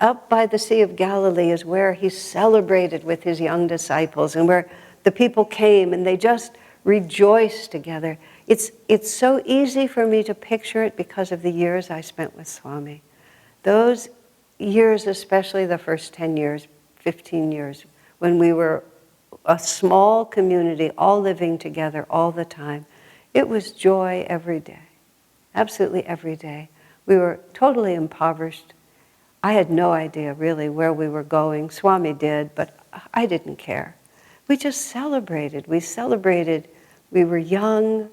Up by the Sea of Galilee is where he celebrated with his young disciples and where the people came and they just rejoiced together. It's so easy for me to picture it because of the years I spent with Swami. Those years, especially the first 10 years, 15 years, when we were a small community, all living together all the time, it was joy every day. Absolutely every day. We were totally impoverished. I had no idea really where we were going. Swami did, but I didn't care. We just celebrated. We celebrated. We were young.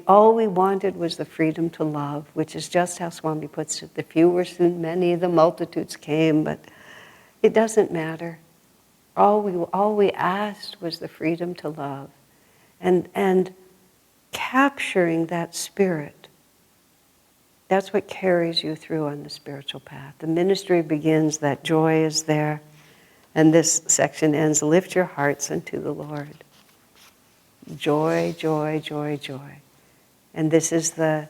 All we wanted was the freedom to love, which is just how Swami puts it. The few were soon many, the multitudes came, but it doesn't matter. All we asked was the freedom to love. And capturing that spirit, that's what carries you through on the spiritual path. The ministry begins, that joy is there, and this section ends, lift your hearts unto the Lord. Joy, joy, joy, joy. And this is the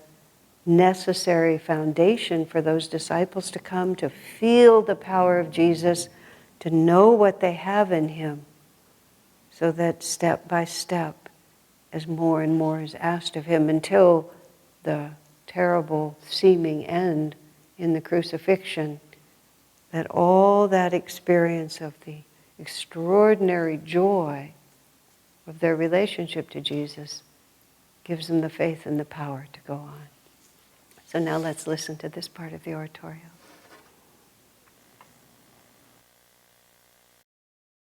necessary foundation for those disciples to come to feel the power of Jesus, to know what they have in him, so that step by step, as more and more is asked of him, until the terrible seeming end in the crucifixion, that all that experience of the extraordinary joy of their relationship to Jesus gives them the faith and the power to go on. So now let's listen to this part of the oratorio.